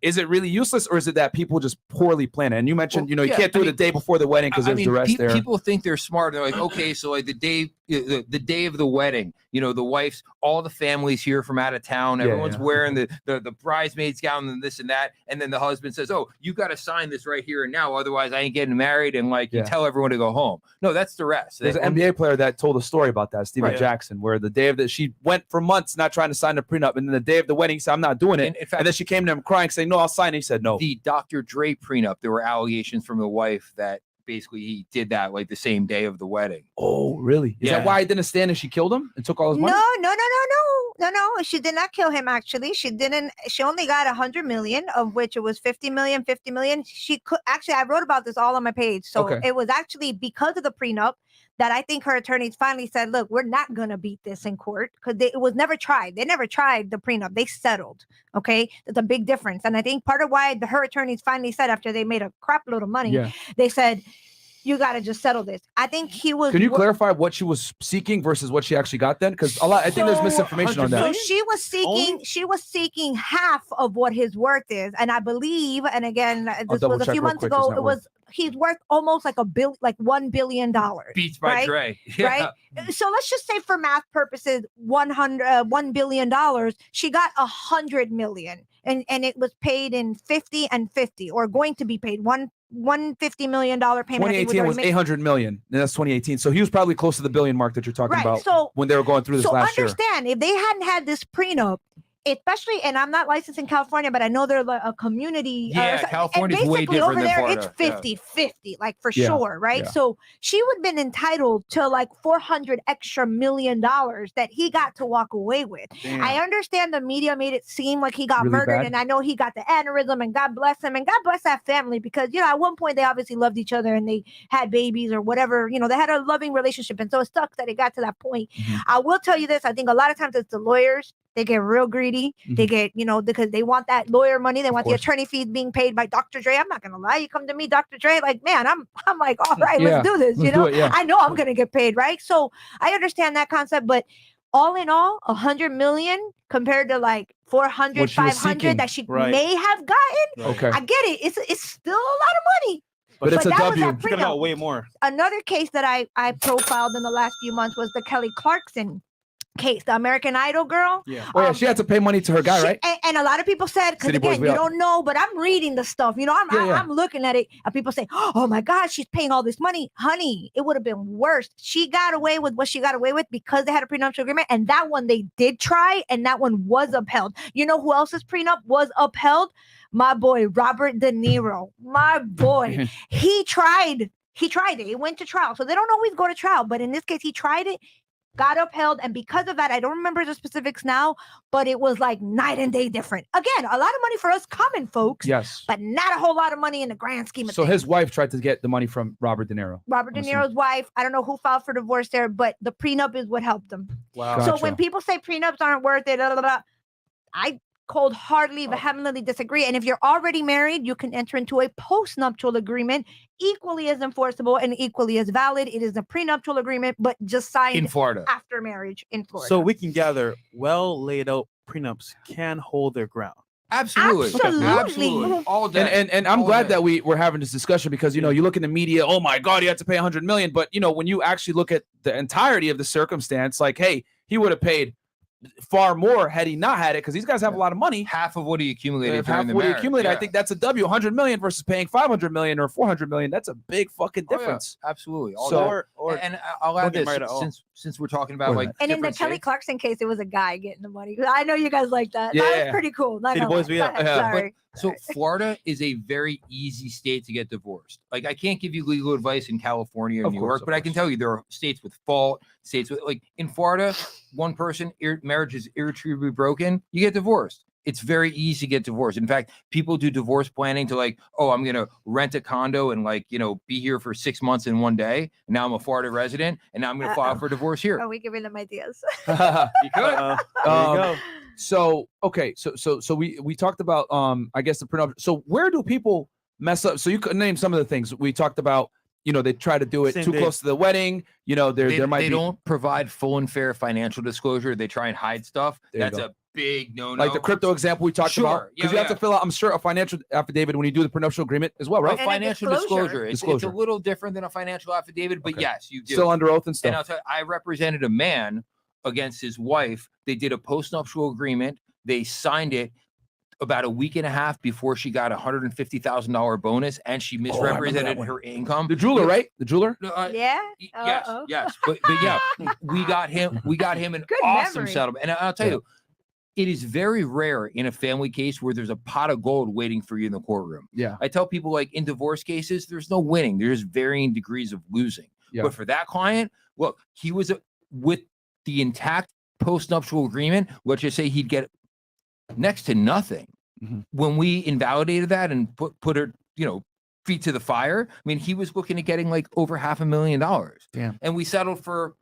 is it really useless, or is it that people just poorly plan it? And you mentioned, you can't do it the day before the wedding because there's duress there. People think they're smart. They're like, okay, so like the day of the wedding, the wife's, all the families here from out of town. Everyone's wearing the bridesmaid's gown and this and that. And then the husband says, oh, you got to sign this right here and now. Otherwise I ain't getting married. And you tell everyone to go home. No, that's duress. There's an NBA player that told a story about that, Steven Jackson, where the day of she went for months not trying to sign a prenup. And then the day of the wedding, he said, I'm not doing it. In fact, and then she came to him crying, saying, no, I'll sign it. He said, no. The Dr. Dre prenup, there were allegations from the wife that basically he did that like the same day of the wedding. Oh, really? Is that why he didn't stand and she killed him and took all his money? No. She did not kill him. Actually, she didn't. She only got 100 million, of which it was 50 million. She could actually. I wrote about this all on my page. So it was actually because of the prenup that I think her attorneys finally said, look, we're not going to beat this in court, because it was never tried. They never tried the prenup. They settled. Okay. That's a big difference. And I think part of why her attorneys finally said, after they made a crap load of money, they said, you got to just settle this. I think he was. Can you clarify what she was seeking versus what she actually got then? Because I think there's misinformation on that. So she was seeking half of what his worth is. And I believe, and again, this was a few months ago, he's worth almost like $1 billion. Beats by Dre. Right? So let's just say for math purposes, $1 billion, she got 100 million. And it was paid in 50 and 50, or going to be paid $150 million payment. 2018 was 800 million. And that's 2018. So he was probably close to the billion mark that you're talking about. So when they were going through this last year. So understand, if they hadn't had this prenup, especially, and I'm not licensed in California, but I know they're a community. California's way different over than there, Florida. It's 50-50, like for sure, right? Yeah. So she would have been entitled to like $400 extra million that he got to walk away with. Damn. I understand the media made it seem like he got really murdered, bad. And I know he got the aneurysm, and God bless him, and God bless that family, because at one point they obviously loved each other and they had babies or whatever. They had a loving relationship, and so it sucks that it got to that point. Mm-hmm. I will tell you this: I think a lot of times it's the lawyers. They get real greedy. Mm-hmm. They get, because they want that lawyer money. They want the attorney fees being paid by Dr. Dre. I'm not going to lie. You come to me, Dr. Dre, like, man, I'm like, all right, let's do this. I know I'm going to get paid, right? So I understand that concept, but all in all, 100 million compared to like 400, 500 that she may have gotten. Okay. I get it. It's still a lot of money. But it's a W. It's going to go way more. Another case that I profiled in the last few months was the Kelly Clarkson case, the American Idol girl. Yeah. She had to pay money to her guy, right? And a lot of people said, because again, you don't know, but I'm reading the stuff. I'm looking at it, and people say, oh my God, she's paying all this money. Honey, it would have been worse. She got away with what she got away with because they had a prenuptial agreement, and that one they did try, and that one was upheld. You know who else's prenup was upheld? My boy, Robert De Niro. My boy. He tried it. It went to trial. So they don't always go to trial, but in this case, he tried it, got upheld, and because of that, I don't remember the specifics now, but it was like night and day different. Again, a lot of money for us common folks, but not a whole lot of money in the grand scheme of things. So his wife tried to get the money from Robert De Niro. Robert De Niro's wife. I don't know who filed for divorce there, but the prenup is what helped them. Wow. Gotcha. So when people say prenups aren't worth it, I cold-heartedly, vehemently disagree. And if you're already married, you can enter into a post-nuptial agreement, equally as enforceable and equally as valid. It is a prenuptial agreement, but just signed in Florida after marriage in Florida. So we can gather well-laid-out prenups can hold their ground. Absolutely. All day. And I'm glad that we're having this discussion, because you look in the media, oh my God, you have to pay 100 million. But when you actually look at the entirety of the circumstance, like, hey, he would have paid far more had he not had it, because these guys have a lot of money. Half of what he accumulated during the marriage. He accumulated, I think that's a W. 100 million versus paying 500 million or 400 million. That's a big fucking difference. Absolutely. And I'll add this, since we're talking about like. And in the Kelly Clarkson case, it was a guy getting the money. I know you guys like that. Yeah. That was pretty cool. Sorry. So Florida is a very easy state to get divorced. Like, I can't give you legal advice in California or New York, but I can tell you there are states with fault, states with, like in Florida, one person marriage is irretrievably broken, you get divorced. it's very easy to get divorced. In fact, people do divorce planning to like, oh, I'm going to rent a condo and like, be here for 6 months in one day. And now I'm a Florida resident and now I'm going to file for divorce here. Oh, we giving them ideas. You could. There you go. So okay, so we talked about I guess the prenup. So where do people mess up? So you could name some of the things we talked about. They try to do it Same too day. close to the wedding. There might They be don't provide full and fair financial disclosure. They try and hide stuff. There you That's go. a big no. like the crypto example we talked about. Sure. Because Yeah, you have to fill out, I'm sure, a financial affidavit when you do the prenuptial agreement as well, right? And a financial disclosure. It's a Disclosure. little different than a financial affidavit, but Okay. yes, you do. Still under oath and And stuff. I'll tell you, I represented a man against his wife. They did a postnuptial agreement. They signed it about a week and a half before she got $150,000 bonus, and she remember that misrepresented one. her income. The jeweler, right? The jeweler. Yeah. Yes, Uh-oh. yes, but yeah, we got him an Good awesome memory. settlement. And I'll tell you, it is very rare in a family case where there's a pot of gold waiting for you in the courtroom. Yeah. I tell people, like, in divorce cases, there's no winning. There's varying degrees of losing. Yeah. But for that client, well, he was with the intact postnuptial agreement. Let's just say he'd get next to nothing. Mhm. When we invalidated that and put her, feet to the fire, I mean, he was looking at getting like over $500,000. Damn. And we settled for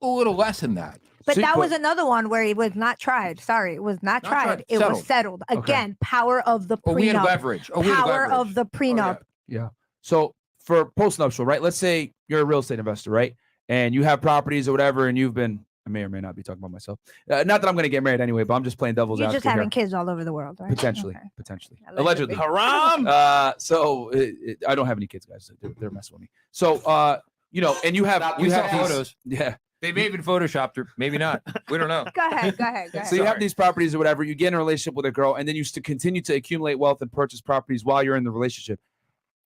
a little less than that. But See, that was another one where it was not tried. Sorry, it was not Not tried. tried. It Settled. was settled. Okay. Again, power of the Oh, we had prenup. leverage. Oh, we had Power leverage. of the prenup. Yeah. So for postnuptial, right? Let's say you're a real estate investor, right? And you have properties or whatever, and I may or may not be talking about myself. Not that I'm going to get married anyway, but I'm just playing devil's You're advocate just having here. kids all over the world, right? Potentially. Okay. Allegedly. Haram. So I don't have any kids, guys. They're messing with me. So, and you have We saw these- photos. Yeah. They may have been photoshopped her. Maybe not. We don't know. Go ahead. Go ahead. Go ahead. So you have Sorry. these properties or whatever. You get in a relationship with a girl, and then you continue to accumulate wealth and purchase properties while you're in the relationship.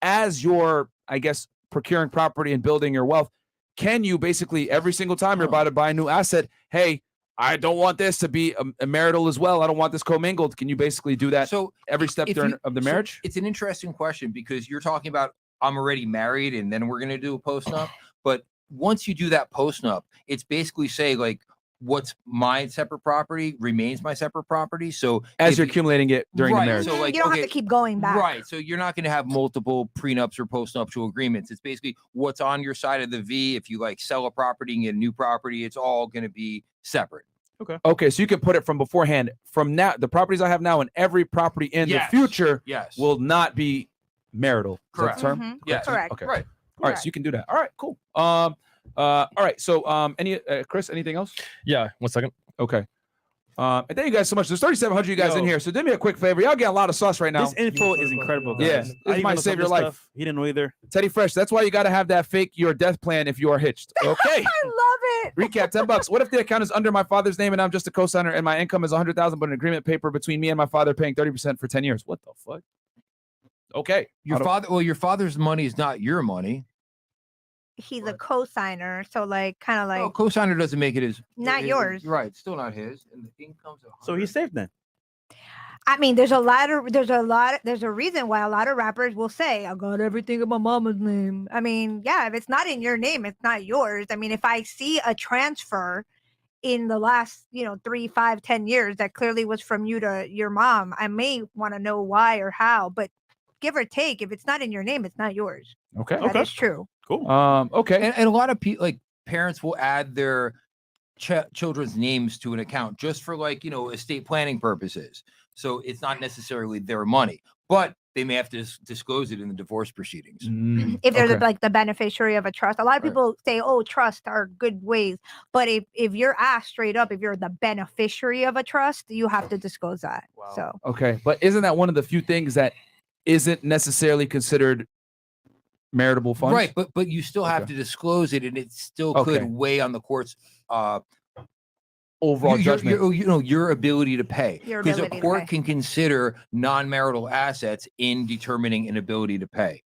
As you're, I guess, procuring property and building your wealth, can you basically every single time you're about to buy a new asset, hey, I don't want this to be a marital as well. I don't want this commingled. Can you basically do that So every step if during you- of the so marriage? it's an interesting question because you're talking about I'm already married and then we're going to do a postnup. But once you do that postnup, it's basically say like what's my separate property remains my separate property. So As if you're you- accumulating it during the Right, marriage. so, like, you don't okay, have to keep going back. Right. So you're not going to have multiple prenups or postnuptial agreements. It's basically what's on your side of the V. If you like sell a property and get a new property, it's all going to be separate. Okay, so you can put it from beforehand. From now, the properties I have now and every property in Yes. the future Yes. will not be marital. Is that Correct. the term? Mhm. Yes. Correct. Okay. Right. All right, so you can do that. All right, cool. All right. So any Chris, anything else? Yeah, 1 second. Okay. And thank you guys so much. There's 3,700 you guys in Yo. here. So do me a quick favor. Y'all get a lot of sauce right now. This info is incredible, guys. Yeah, I this even might know some save of your this life. stuff. He didn't know either. Teddy Fresh. That's why you got to have that fake your death plan if you are hitched. Okay. I love it. Recap: $10. What if the account is under my father's name and I'm just a co-signer and my income is 100,000, but an agreement paper between me and my father paying 30% for 10 years? What the fuck? Okay. Your your father's money is not your money. He's a co-signer, so kind of No, co-signer doesn't make it his Not yours. Right, it's still not his. And the income's So he's safe then. I mean, there's a reason why a lot of rappers will say, I got everything in my mama's name. I mean, yeah, if it's not in your name, it's not yours. I mean, if I see a transfer in the last, 3, 5, 10 years that clearly was from you to your mom, I may want to know why or how, but give or take, if it's not in your name, it's not yours. Okay. That is true. Cool. Okay. And a lot of people, like parents, will add their children's names to an account just for estate planning purposes. So it's not necessarily their money, but they may have to disclose it in the divorce proceedings. If they're Okay. the beneficiary of a trust. A lot of Right. people say, oh, trusts are good ways. But if you're asked straight up, if you're the beneficiary of a trust, you have to disclose that. Wow. So Okay. But isn't that one of the few things that isn't necessarily considered maritable funds? Right, but you still have Okay. to disclose it, and it still Okay. could weigh on the court's Overall judgment. your ability to pay. Your Because a ability to court pay. can consider non-marital assets in determining an ability to pay.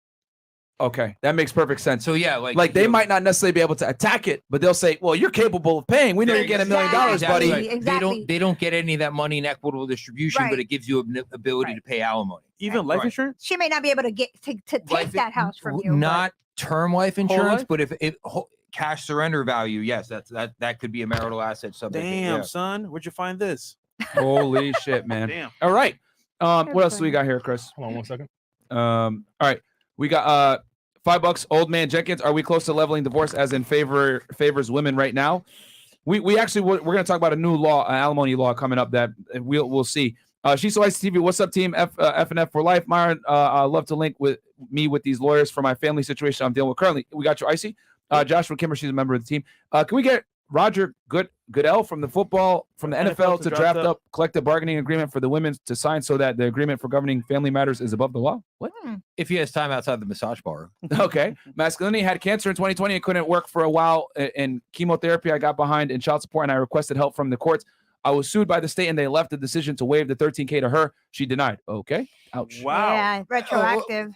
Okay. That makes perfect sense. So yeah, Like they might not necessarily be able to attack it, but they'll say, well, you're capable of paying. We know you get $1 million, Exactly. buddy. Exactly. They don't get any of that money in equitable distribution, but Right. it gives you an ability Right. to pay alimony. Even life Right. insurance? she may not be able to get to take Life- that house from you. but- Not term life insurance, life? but if cash surrender value, yes, that could be a marital asset subject. Damn, Yeah. son. Where'd you find this? Holy shit, man. Damn. All right. Good What else do for we you. got here, Chris? Hold on 1 second. All right. We got $5. Old man Jenkins. Are we close to leveling divorce as in favors women right now? We actually we're going to talk about a new law, an alimony law coming up that we'll see. She's so Ice TV. What's up, team? F and F for life. Myron, I love to link with these lawyers for my family situation I'm dealing with currently. We got you, Icy. Joshua Kimmer, she's a member of the team. Can we get Roger Goodell from the NFL to draft up collective bargaining agreement for the women to sign so that the agreement for governing family matters is above the law? What? If he has time outside the massage bar. Okay. Masculinity had cancer in 2020 and couldn't work for a while. In chemotherapy, I got behind in child support and I requested help from the courts. I was sued by the state and they left the decision to waive the $13K to her. She denied. Okay. Ouch. Wow. Yeah, retroactive.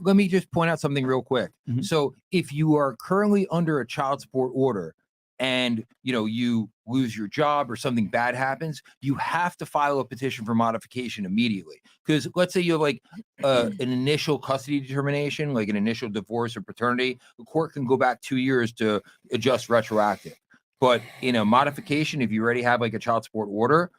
Let me just point out something real quick. Mhm. So if you are currently under a child support order and you lose your job or something bad happens, you have to file a petition for modification immediately. Because let's say you have like an initial custody determination, like an initial divorce or paternity, the court can go back 2 years to adjust retroactive. But in a modification, if you already have like a child support order,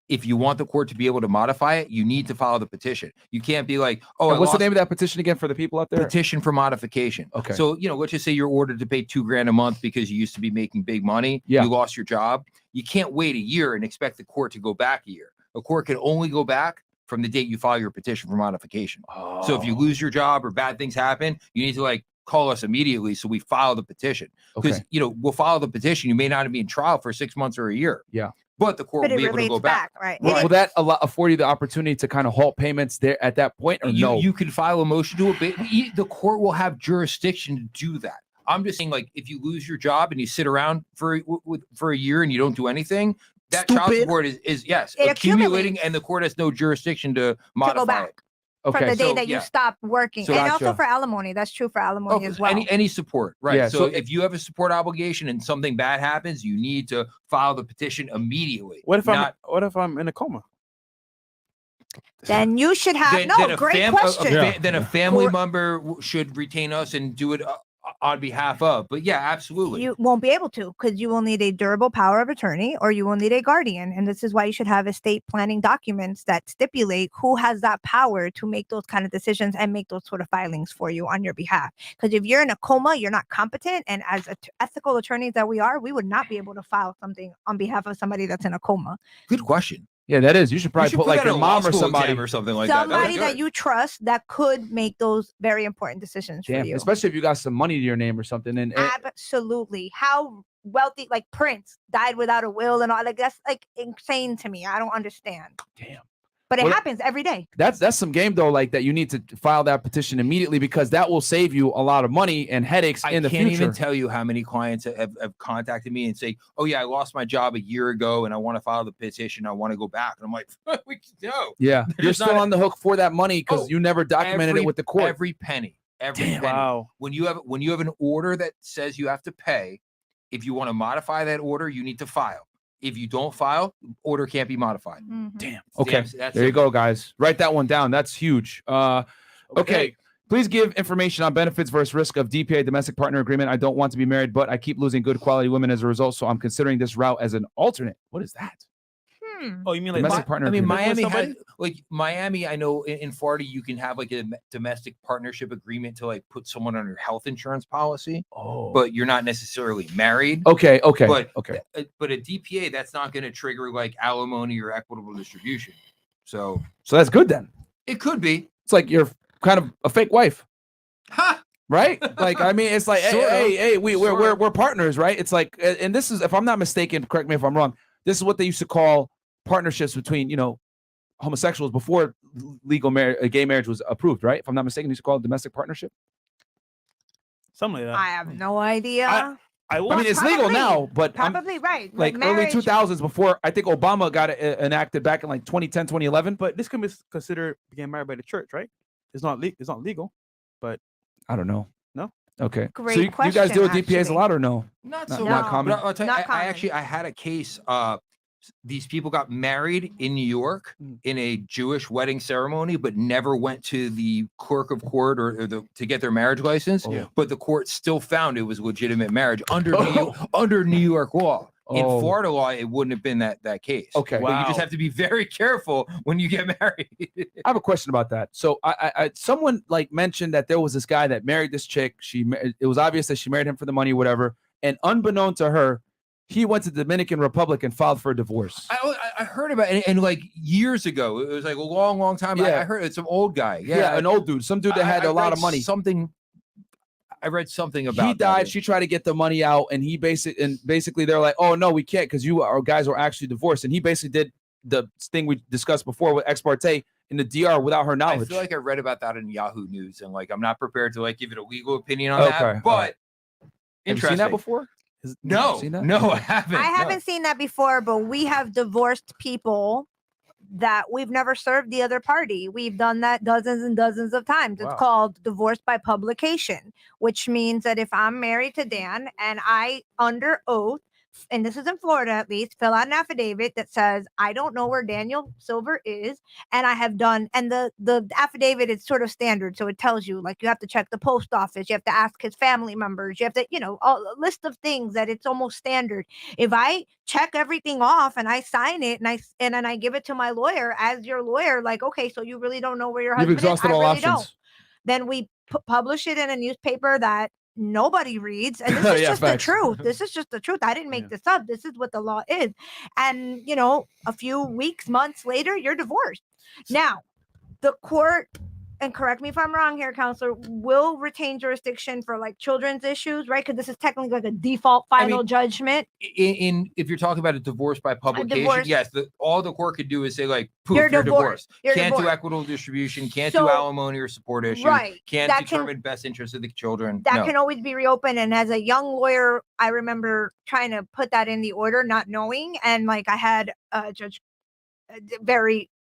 if you want the court to be able to modify it, you need to file the petition. You can't be like, And what's the name of that petition again for the people out there? petition for modification. Okay. So, let's just say you're ordered to pay $2,000 a month because you used to be making big money. Yeah. You lost your job. You can't wait a year and expect the court to go back a year. A court can only go back from the date you file your petition for modification. So if you lose your job or bad things happen, you need to like call us immediately so we file the petition. Because Okay. we'll file the petition. You may not be in trial for 6 months or a year. Yeah. But the court But will it be able to relates go back. right? Will that afford you the opportunity to kind of halt payments there at that point, or no? You can file a motion to abate. The court will have jurisdiction to do that. I'm just saying, like, if you lose your job and you sit around for a year and you don't do anything, that child Stupid. support is yes It accumulating, accumulates. and the court has no jurisdiction to modify back. it. Okay. From the day so, that you yeah. stop working. So and gotcha. also for alimony. That's true for alimony as well. Any support, right? Yeah, so so if you have a support obligation and something bad happens, you need to file the petition immediately. What if not, I'm in a coma? Then you should have great question. Then a family member should retain us and do it on behalf of. But yeah, absolutely. You won't be able to because you will need a durable power of attorney or you will need a guardian. And this is why you should have estate planning documents that stipulate who has that power to make those kind of decisions and make those sort of filings for you on your behalf. Because if you're in a coma, you're not competent. And as ethical attorneys that we are, we would not be able to file something on behalf of somebody that's in a coma. Good question. Yeah, that is. You should probably put like that your in a law mom or school somebody. exam or something like that. Somebody that you trust that could make those very important decisions for Damn, you. especially if you got some money to your name or something. And Absolutely. How wealthy, like Prince died without a will and all, like that's like insane to me. I don't understand. damn. But it Well, happens every day. That's some game though, like that you need to file that petition immediately because that will save you a lot of money and headaches in the can't future. even tell you how many clients have contacted me and say, "Oh yeah, I lost my job a year ago and I want to file the petition. I want to go back." And I'm like, "We no, Yeah, you're There's still not- on the hook for that money because Oh, you never documented it with the court. Every penny, every Damn. penny. Wow. When you have an order that says you have to pay, if you want to modify that order, you need to file. If you don't file, order can't be modified. Mhm. Damn. Okay, That's there you it. go, guys. Write that one down. That's huge. Okay. Please give information on benefits versus risk of DPA, domestic partner agreement. I don't want to be married, but I keep losing good quality women as a result, so I'm considering this route as an alternate. What is that? Oh, you mean like Domestic partner I mean, agreement. Miami Somebody- has like Miami. I know in Florida you can have like a domestic partnership agreement to like put someone on your health insurance policy, Oh, but you're not necessarily married. okay. But Okay. But a DPA that's not going to trigger like alimony or equitable distribution. So So that's good then. it could be. It's like you're kind of a fake wife, Ha! right? Like, I mean, it's like, Sort of. hey, Sort of. we're partners, right? It's like, and this is, if I'm not mistaken, correct me if I'm wrong. This is what they used to call partnerships between, homosexuals before legal gay marriage was approved, right? If I'm not mistaken, they used to call it domestic partnership. something like that? I have no idea. I will. I mean, it's legal Probably. now, but Probably right. like early marriage- 2000s before, I think Obama got it enacted back in like 2010, 2011. but this can be considered being married by the church, right? It's not legal. I don't know. No? Okay. Great so you guys question, deal with DPAs a actually. lot or no? Not Not- so not much. common. But I'll tell you, Not common. I had a case. These people got married in New York in a Jewish wedding ceremony, but never went to the clerk of court or to get their marriage license. Oh. But the court still found it was legitimate marriage under New York law. In Florida law, it wouldn't have been that case. Okay. But you just have to be very careful when you get married. I have a question about that. So I someone like mentioned that there was this guy that married this chick. It was obvious that she married him for the money, whatever. And unbeknown to her, he went to the Dominican Republic and filed for a divorce. I heard about it, and like years ago, it was like a long time. Yeah. I heard it's some old guy. Yeah, an old dude, some dude that had a lot of money. I read something about he died. She tried to get the money out, and basically they're like, "Oh no, we can't because our guys are actually divorced." And he basically did the thing we discussed before with ex parte in the DR without her knowledge. I feel like I read about that in Yahoo News, and like I'm not prepared to like give it a legal opinion on that. But have you seen that before? No, I haven't. I haven't seen that before, but we have divorced people that we've never served the other party. We've done that dozens and dozens of times. It's called divorce by publication, which means that if I'm married to Dan and I, under oath, and this is in Florida at least, fill out an affidavit that says, I don't know where Daniel Silver is. And I have done, and the affidavit is sort of standard. So it tells you, like, you have to check the post office. You have to ask his family members. You have to, a list of things that it's almost standard. If I check everything off and I sign it and then I give it to my lawyer as your lawyer, like, okay, so you really don't know where your husband is. Exhausted all options. Don't. Then we publish it in a newspaper that nobody reads, and this is just the truth. This is just the truth. I didn't make this up. This is what the law is. And a few weeks, months later, you're divorced. Now, the court, and correct me if I'm wrong here, counselor, will retain jurisdiction for like children's issues, right? Because this is technically like a default final judgment. If you're talking about a divorce by publication, yes, all the court could do is say like, poof, you're divorced. Can't do equitable distribution, can't do alimony or support issues, can't determine best interest of the children. That can always be reopened. And as a young lawyer, I remember trying to put that in the order, not knowing. And like I had a judge,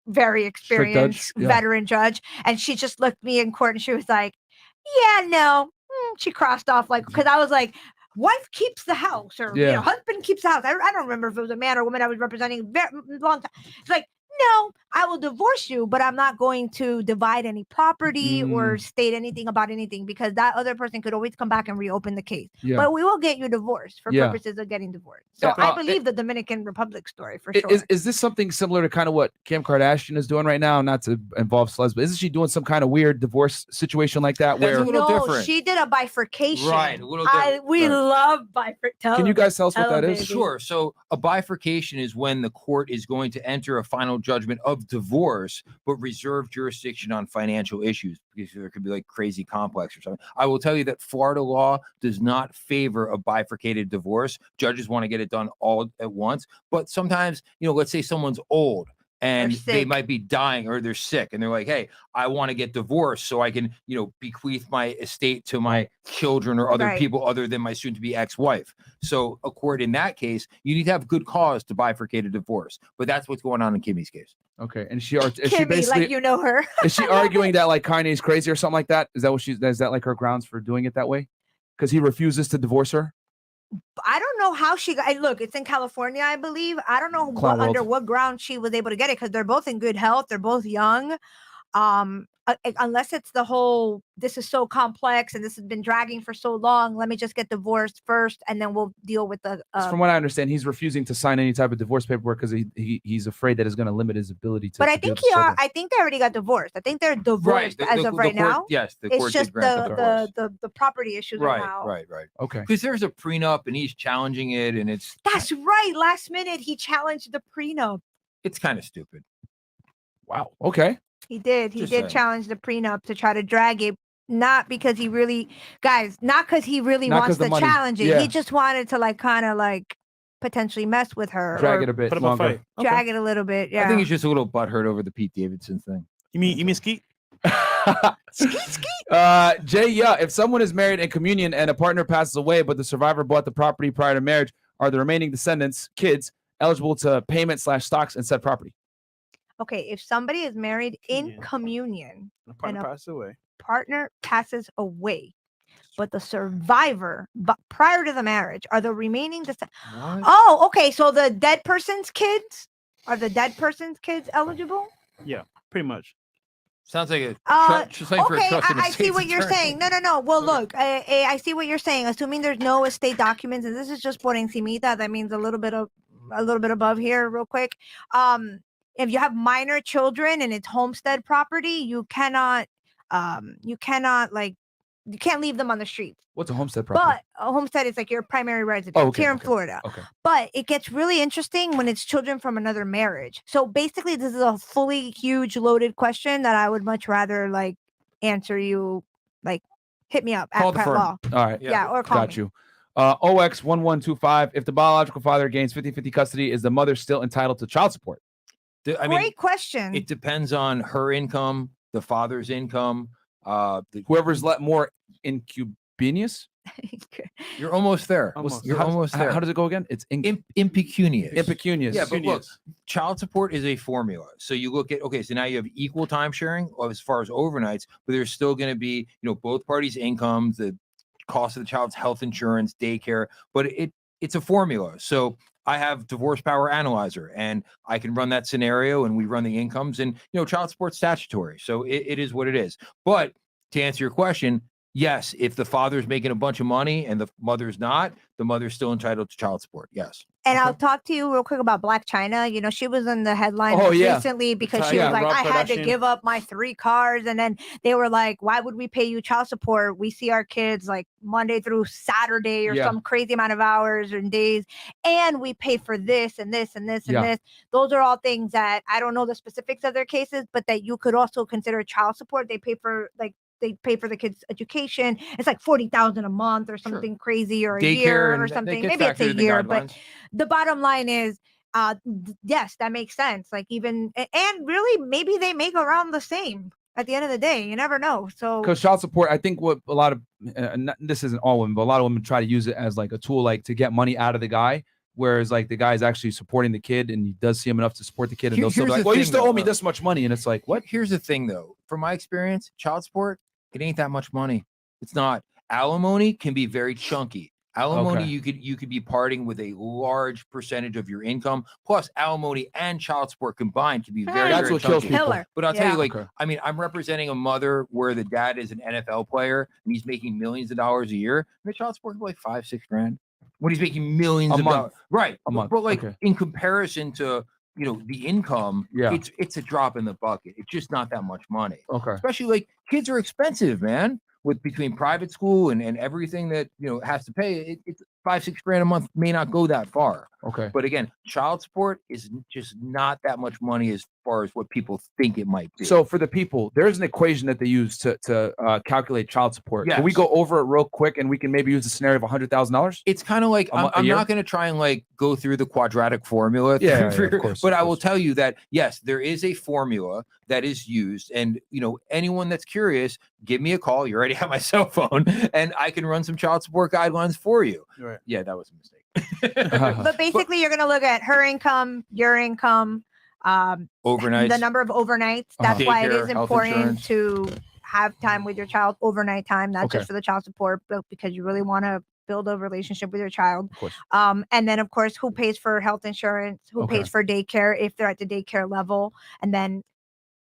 very experienced veteran judge, and she just looked me in court and she was like, yeah, no. She crossed off, like, because I was like, wife keeps the house, or husband keeps the house. I don't remember if it was a man or woman I was representing a very long time. It's like, no, I will divorce you, but I'm not going to divide any property or state anything about anything, because that other person could always come back and reopen the case. But we will get you divorced for purposes of getting divorced. So I believe the Dominican Republic story for sure. Is this something similar to kind of what Kim Kardashian is doing right now? Not to involve celebs, but isn't she doing some kind of weird divorce situation like that? That's where a little different. She did a bifurcation. Right, a little different. We love bifurcation. Can you guys tell us what that is? Sure. So a bifurcation is when the court is going to enter a final judgment of divorce, but reserve jurisdiction on financial issues, because there could be like crazy complex or something. I will tell you that Florida law does not favor a bifurcated divorce. Judges want to get it done all at once, but sometimes, let's say someone's old and they might be dying or they're sick and they're like, hey, I want to get divorced so I can, bequeath my estate to my children or other people other than my soon to be ex-wife. So a court in that case, you need to have good cause to bifurcate a divorce. But that's what's going on in Kimmy's case. Okay. And she basically, like, her. Is she arguing that like Kanye's crazy or something like that? Is that like her grounds for doing it that way? Because he refuses to divorce her? I don't know how she got. Look, it's in California, I believe. I don't know under what ground she was able to get it, because they're both in good health. They're both young. Unless it's the whole, this is so complex and this has been dragging for so long, let me just get divorced first and then we'll deal with the from what I understand, he's refusing to sign any type of divorce paperwork because he's afraid that it's going to limit his ability to. But I think I think they already got divorced. I think they're divorced as of right now. Yes, the it's court just did grant the property issues now. Right. Okay. Because there's a prenup and he's challenging it, and that's right. Last minute he challenged the prenup. It's kind of stupid. Wow. Okay. He did challenge the prenup to try to drag it, not because he really, wants to challenge it. He just wanted to kind of potentially mess with her. Drag it a bit longer. Drag it a little bit, yeah. I think he's just a little butthurt over the Pete Davidson thing. You mean Skeet? Skeet. Jay, if someone is married in communion and a partner passes away, but the survivor bought the property prior to marriage, are the remaining descendants, kids, eligible to payment/stocks and said property? Okay, if somebody is married in communion and a partner passes away, but the survivor, prior to the marriage, are the remaining Oh, okay. So the dead person's kids eligible? Yeah, pretty much. Sounds like a Okay, trust in a I see state's what you're attorney. saying. No. Well, look, I see what you're saying. Assuming there's no estate documents, and this is just por encimita, that means a little bit above here, real quick. If you have minor children and it's homestead property, you cannot you can't leave them on the streets. What's a homestead property? But a homestead is like your primary residence okay, here in Florida. Okay. But it gets really interesting when it's children from another marriage. So basically, this is a fully huge loaded question that I would much rather like answer you. Like, hit me up Call at the Pet firm. Law. All right. Yeah, or call Got me. you. OX1125. If the biological father gains 50-50 custody, is the mother still entitled to child support? Great question. It depends on her income, the father's income. Whoever's let more incubious. You're almost there. Almost. You're almost there. How does it go again? It's impecunious. impecunious. Yeah, but look, child support is a formula. So you look at, so now you have equal time sharing as far as overnights, but there's still going to be, both parties' incomes, the cost of the child's health insurance, daycare, but it's a formula. So I have divorce power analyzer and I can run that scenario and we run the incomes and, child support statutory. So it is what it is. But to answer your question, yes, if the father's making a bunch of money and the mother's not, the mother's still entitled to child support. Yes. And I'll talk to you real quick about Black China. She was in the headlines recently because she was like, Rob I had to Kardashian. give up my 3 cars. And then they were like, why would we pay you child support? We see our kids like Monday through Saturday or some crazy amount of hours and days. And we pay for this and this and this and this. Those are all things that I don't know the specifics of their cases, but that you could also consider child support. They pay for the kids' education. It's like $40,000 a month or something crazy, or a year or something. Maybe it's a year, but the bottom line is, yes, that makes sense. Like and really, maybe they make around the same at the end of the day. You never know. So because child support, I think what a lot of this isn't all women, but a lot of women try to use it as like a tool, like to get money out of the guy. Whereas like the guy is actually supporting the kid and he does see him enough to support the kid, and they'll still be like, well, you still owe me this much money. And it's like, what? Here's the thing though, from my experience, child support, it ain't that much money. It's not. Alimony can be very chunky. Alimony, you could be parting with a large percentage of your income. Plus, alimony and child support combined can be very, that's very what kills chunky. people. But I'll tell you, I'm representing a mother where the dad is an NFL player and he's making millions of dollars a year. And the child support is like $5-6 grand. When he's making millions of dollars, right? A month. But like in comparison to the income, it's a drop in the bucket. It's just not that much money. Okay. Especially like kids are expensive, man. With between private school and everything that has to pay, it's $5-6 grand a month may not go that far. Okay. But again, child support is just not that much money as far as what people think it might be. So for the people, there's an equation that they use to calculate child support. Yes. Can we go over it real quick and we can maybe use a scenario of $100,000? It's kind of like I'm not going to try and like go through the quadratic formula. Of course. But I will tell you that yes, there is a formula that is used, and anyone that's curious, give me a call. You already have my cell phone, and I can run some child support guidelines for you. Right. Yeah, that was a mistake. But basically, you're going to look at her income, your income, overnights, the number of overnights. That's why it Daycare, is health important insurance. to have time with your child, overnight time, not just for the child support, but because you really want to build a relationship with your child. Of course. And then, of course, who pays for health insurance, who pays for daycare if they're at the daycare level. And then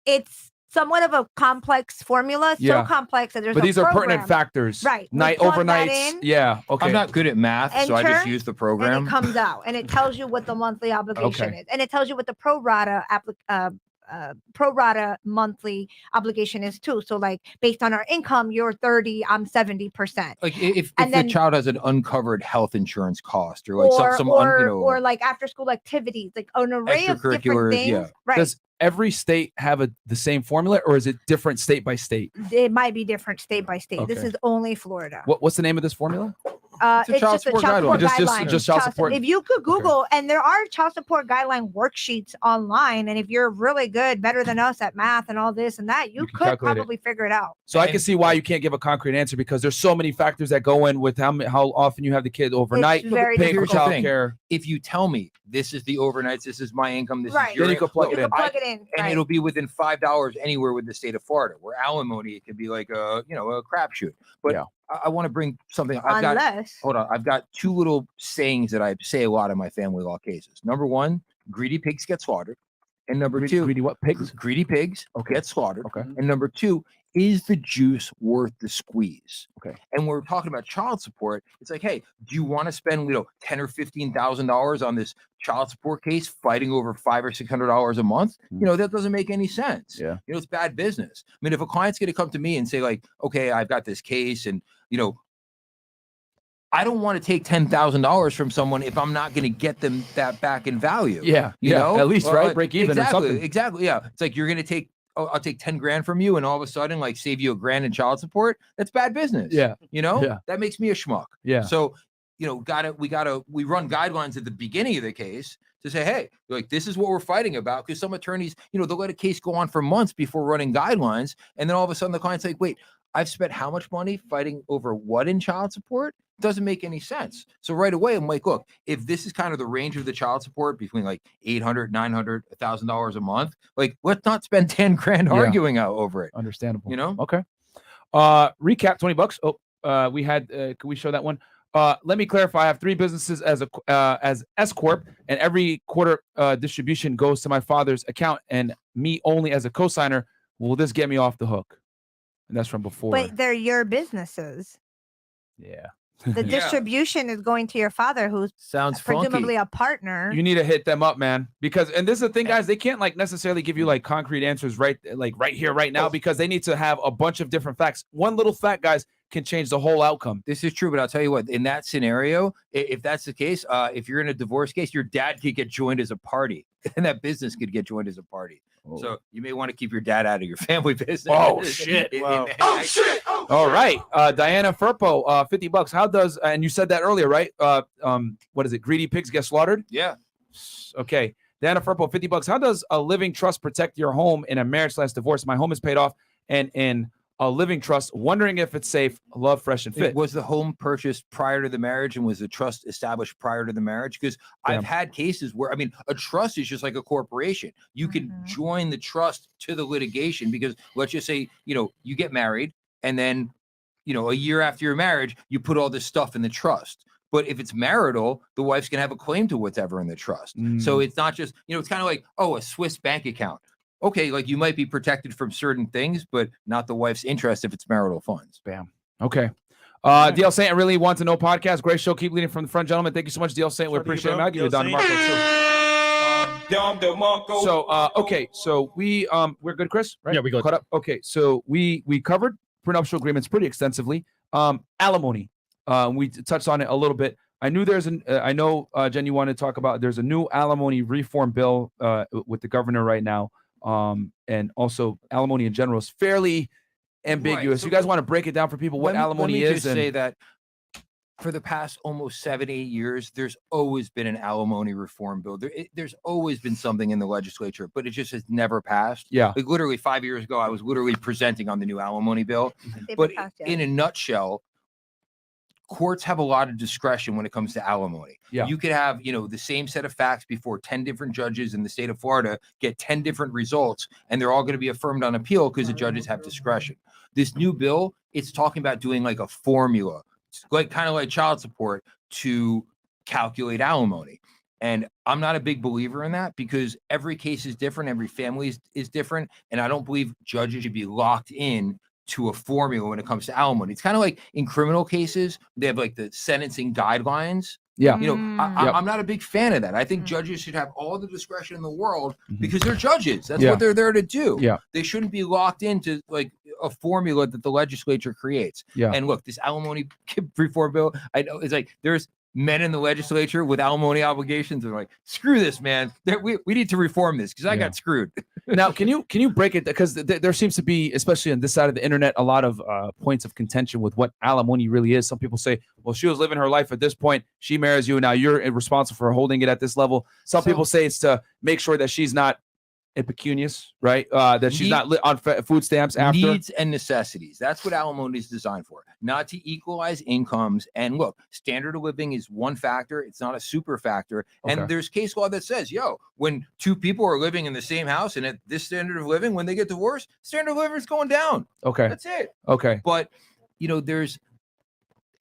it's somewhat of a complex formula, so complex that there's but these are program. pertinent factors, right? Night plug that overnights, in, okay. I'm not good at math, so I just use the program. and it comes out, and it tells you what the monthly obligation is, and it tells you what the pro rata monthly obligation is too. So like based on our income, you're 30, I'm 70%. Like if the child has an uncovered health insurance cost, or like or like after school activities, like an array of different things. Right. Does every state have the same formula, or is it different state by state? It might be different state by state. This is only Florida. What's the name of this formula? It's child just a support child support guideline. Just child support. If you could Google, and there are child support guideline worksheets online, and if you're really good, better than us at math and all this and that, you could probably figure it out. So I can see why you can't give a concrete answer, because there's so many factors that go in with how often you have the kid overnight, paying for child care. If you tell me this is the overnights, this is my income, this is Right. your Then you can plug it in. Plug it in, and right. it'll be within $5 anywhere with the state of Florida. Where alimony, it could be like a crapshoot. But I want to bring something. I've got two little sayings that I say a lot in my family law cases. Number one, greedy pigs get slaughtered. And number Greedy, two, greedy what? Pigs? greedy pigs Okay. get slaughtered. Okay. And number two, is the juice worth the squeeze? Okay. And when we're talking about child support, it's like, hey, do you want to spend, $10,000 or $15,000 on this child support case fighting over $500 or $600 a month? That doesn't make any sense. Yeah. It's bad business. I mean, if a client's going to come to me and say like, okay, I've got this case and, I don't want to take $10,000 from someone if I'm not going to get them that back in value. Yeah. You know? At least, right? Break even exactly, or something. Exactly. Yeah. It's like you're going to take, I'll take 10 grand from you and all of a sudden like save you $1,000 in child support. That's bad business. Yeah. Yeah. That makes me a schmuck. Yeah. So, we run guidelines at the beginning of the case to say, hey, like, this is what we're fighting about. Because some attorneys, they'll let a case go on for months before running guidelines. And then all of a sudden the client's like, wait, I've spent how much money fighting over what in child support? Doesn't make any sense. So right away, I'm like, look, if this is kind of the range of the child support between like $800, $900, $1,000 a month, like, let's not spend 10 grand arguing out over it. Understandable. Okay. Recap $20. We had, can we show that one? Let me clarify. I have 3 businesses as S Corp, and every quarter distribution goes to my father's account and me only as a cosigner. Will this get me off the hook? And that's from before. But they're your businesses. Yeah. The distribution is going to your father, who's Sounds presumably funky. a partner. You need to hit them up, man, because and this is the thing, guys. They can't like necessarily give you like concrete answers right here, right now, because they need to have a bunch of different facts. One little fact, guys, can change the whole outcome. This is true, but I'll tell you what, in that scenario, if that's the case, if you're in a divorce case, your dad could get joined as a party and that business could get joined as a party. So you may want to keep your dad out of your family business. Oh, shit. Wow. All right. Diana Firpo, $50. How does, and you said that earlier, right? What is it? Greedy pigs get slaughtered? Yeah. Okay. Diana Firpo, $50. How does a living trust protect your home in a marriage/divorce? My home is paid off and in a living trust, wondering if it's safe. Love Fresh and Fit. Was the home purchased prior to the marriage and was the trust established prior to the marriage? Because I've had cases where, a trust is just like a corporation. You can join the trust to the litigation because let's just say, you get married and then, a year after your marriage, you put all this stuff in the trust. But if it's marital, the wife's going to have a claim to whatever in the trust. So it's not just, it's kind of like, a Swiss bank account. Okay, like you might be protected from certain things, but not the wife's interest if it's marital funds. Bam. Okay. DL Saint, I really want to know podcast. Great show. Keep leading from the front, gentlemen. Thank you so much, DL Saint. We appreciate it. I'll give you Don DeMarco too. So okay, so we're good, Chris, right? Yeah, we good. Caught up. Okay, so we covered prenuptial agreements pretty extensively. Alimony. We touched on it a little bit. I knew I know, Jen, you want to talk about, there's a new alimony reform bill with the governor right now. And also alimony in general is fairly ambiguous. Right. So you guys want to break it down for people what alimony let me is? just say that for the past almost 7-8 years, there's always been an alimony reform bill. There's always been something in the legislature, but it just has never passed. Yeah. Like literally 5 years ago, I was literally presenting on the new alimony bill. But in a nutshell, courts have a lot of discretion when it comes to alimony. Yeah. You could have, the same set of facts before 10 different judges in the state of Florida get 10 different results, and they're all going to be affirmed on appeal because the judges have discretion. This new bill, it's talking about doing like a formula, like kind of like child support to calculate alimony. And I'm not a big believer in that because every case is different. Every family is different. And I don't believe judges should be locked in to a formula when it comes to alimony. It's kind of like in criminal cases, they have like the sentencing guidelines. Yeah. I'm not a big fan of that. I think judges should have all the discretion in the world because they're judges. That's what they're there to do. Yeah. They shouldn't be locked into like a formula that the legislature creates. Yeah. And look, this alimony reform bill, I know it's like there's men in the legislature with alimony obligations and like, screw this, man. We need to reform this because I got screwed. Now, can you break it? Because there seems to be, especially on this side of the internet, a lot of points of contention with what alimony really is. Some people say, well, she was living her life at this point. She marries you. And now you're responsible for holding it at this level. Some people say it's to make sure that she's not impecunious, right? That she's not on food stamps after. Needs and necessities. That's what alimony is designed for, not to equalize incomes. And look, standard of living is one factor. It's not a super factor. Okay. And there's case law that says, when two people are living in the same house and at this standard of living, when they get divorced, standard of living is going down. Okay. That's it. Okay. But, there's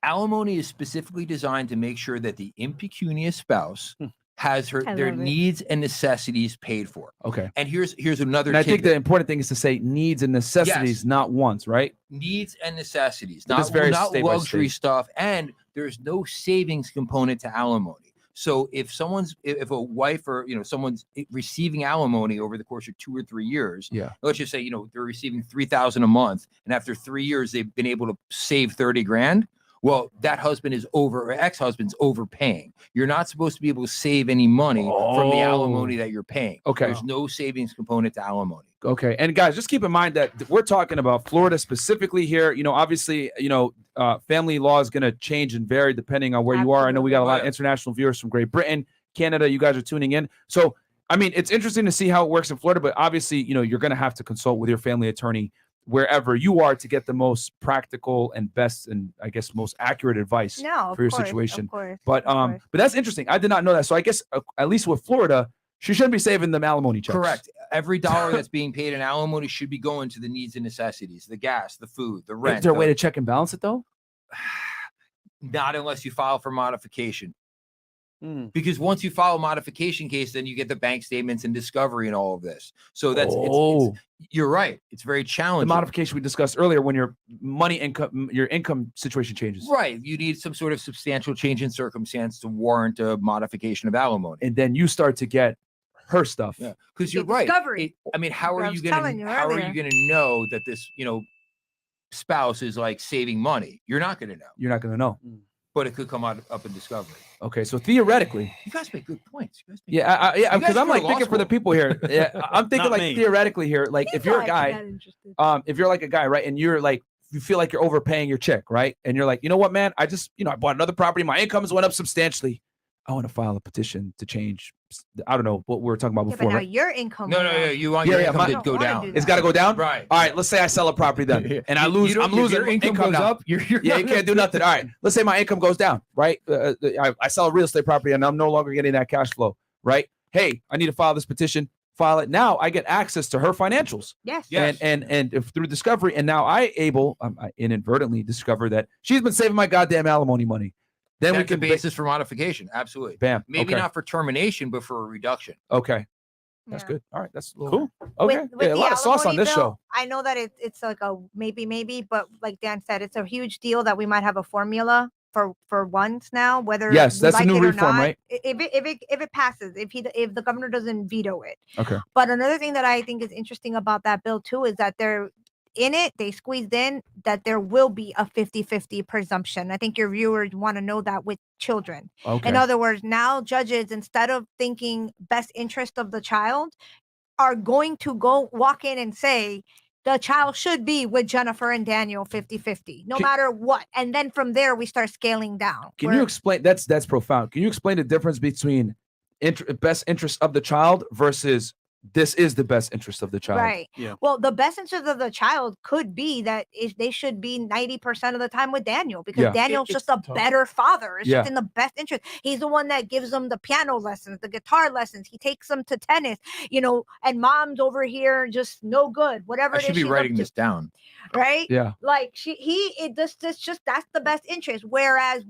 alimony is specifically designed to make sure that the impecunious spouse has I their love it. needs and necessities paid for. Okay. And here's another And I think tidbit. the important thing is to say needs and necessities, Yes. not wants, right? Needs and necessities, But it's not, very not state by luxury state. stuff. And there's no savings component to alimony. So if a wife or someone's receiving alimony over the course of 2 or 3 years, Yeah. let's just say they're receiving $3,000 a month, and after 3 years they've been able to save 30 grand. Well, that husband or ex-husband's overpaying. You're not supposed to be able to save any money from the alimony that you're paying. Okay. There's no savings component to alimony. Okay. And guys, just keep in mind that we're talking about Florida specifically here. Obviously, family law is going to change and vary depending on where you are. I know we got a lot of international viewers from Great Britain, Canada. You guys are tuning in. So, I mean, it's interesting to see how it works in Florida, but obviously, you're going to have to consult with your family attorney wherever you are to get the most practical and best and I guess most accurate advice for your situation. But that's interesting. I did not know that. So I guess at least with Florida, she shouldn't be saving them alimony checks. Correct. Every dollar that's being paid in alimony should be going to the needs and necessities, the gas, the food, the rent. Is there a way to check and balance it though? Not unless you file for modification. Because once you file a modification case, then you get the bank statements and discovery and all of this. So that's you're right. It's very challenging. The modification we discussed earlier when your income situation changes. Right. You need some sort of substantial change in circumstance to warrant a modification of alimony. And then you start to get her stuff. Yeah. Because you're right. How are you going to know that this, spouse is like saving money? You're not going to know. You're not going to know. But it could come up in discovery. Okay, so theoretically, you guys make good points. Because I'm like thinking for the people here. Yeah, I'm thinking like theoretically here. Like if you're a guy, if you're like a guy, right, and you're like you feel like you're overpaying your chick, right, and you're like, you know what, man, I bought another property, my incomes went up substantially. I want to file a petition to change. I don't know what we were talking about before. But now right? your income. No. You want your income to go down. It's got to go down. Right. All right. Let's say I sell a property then, and I'm losing. Your income goes up. You can't do nothing. All right. Let's say my income goes down. Right. I sell a real estate property, and I'm no longer getting that cash flow. Right. Hey, I need to file this petition. File it now. I get access to her financials. Yes. And if through discovery, and now I inadvertently discover that she's been saving my goddamn alimony money. Then That's we can basis for modification. Absolutely. Bam. Maybe not for termination, but for a reduction. Okay. That's good. All right. That's cool. Okay. With a lot of sauce on this show. I know that it's like a maybe, but like Dan said, it's a huge deal that we might have a formula for once now, whether yes, that's a new reform, right? If it passes, if the governor doesn't veto it. Okay. But another thing that I think is interesting about that bill too is that they squeezed in that there will be a 50-50 presumption. I think your viewers want to know that with children. Okay. In other words, now judges, instead of thinking best interest of the child, are going to walk in and say the child should be with Jennifer and Daniel 50-50, no matter what. And then from there, we start scaling down. Can you explain? That's profound. Can you explain the difference between best interest of the child versus this is the best interest of the child? Right. Yeah. Well, the best interest of the child could be that they should be 90% of the time with Daniel, because Daniel's just a better father. It's just in the best interest. He's the one that gives them the piano lessons, the guitar lessons. He takes them to tennis, and mom's over here just no good. Whatever I should be writing this down. Right? Yeah. Like that's the best interest. Whereas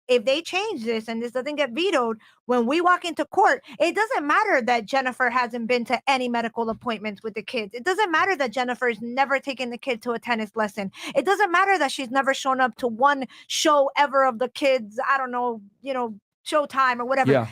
if they change this and this doesn't get vetoed, when we walk into court, it doesn't matter that Jennifer hasn't been to any medical appointments with the kids. It doesn't matter that Jennifer's never taken the kid to a tennis lesson. It doesn't matter that she's never shown up to one show ever of the kids. I don't know, Showtime or whatever. Yeah.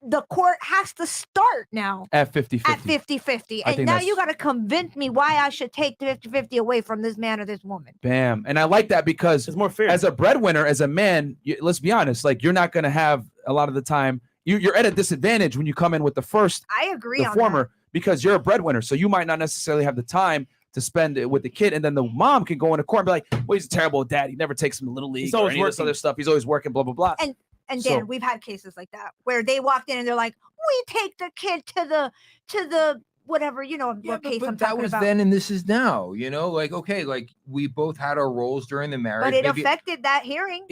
The court has to start now at 50-50. At 50-50. And now you got to convince me why I should take the 50-50 away from this man or this woman. Bam. And I like that because it's more fair. As a breadwinner, as a man, let's be honest, like you're not going to have a lot of the time. You're at a disadvantage when you come in with the first. I agree. The former, because you're a breadwinner. So you might not necessarily have the time to spend it with the kid. And then the mom can go into court and be like, well, he's a terrible dad. He never takes him to Little League. He's always working other stuff. He's always working, blah, blah, blah. And Dan, we've had cases like that where they walked in and they're like, we take the kid to the whatever, what case I'm talking about. That was then and this is now, okay, like we both had our roles during the marriage. But it affected that hearing.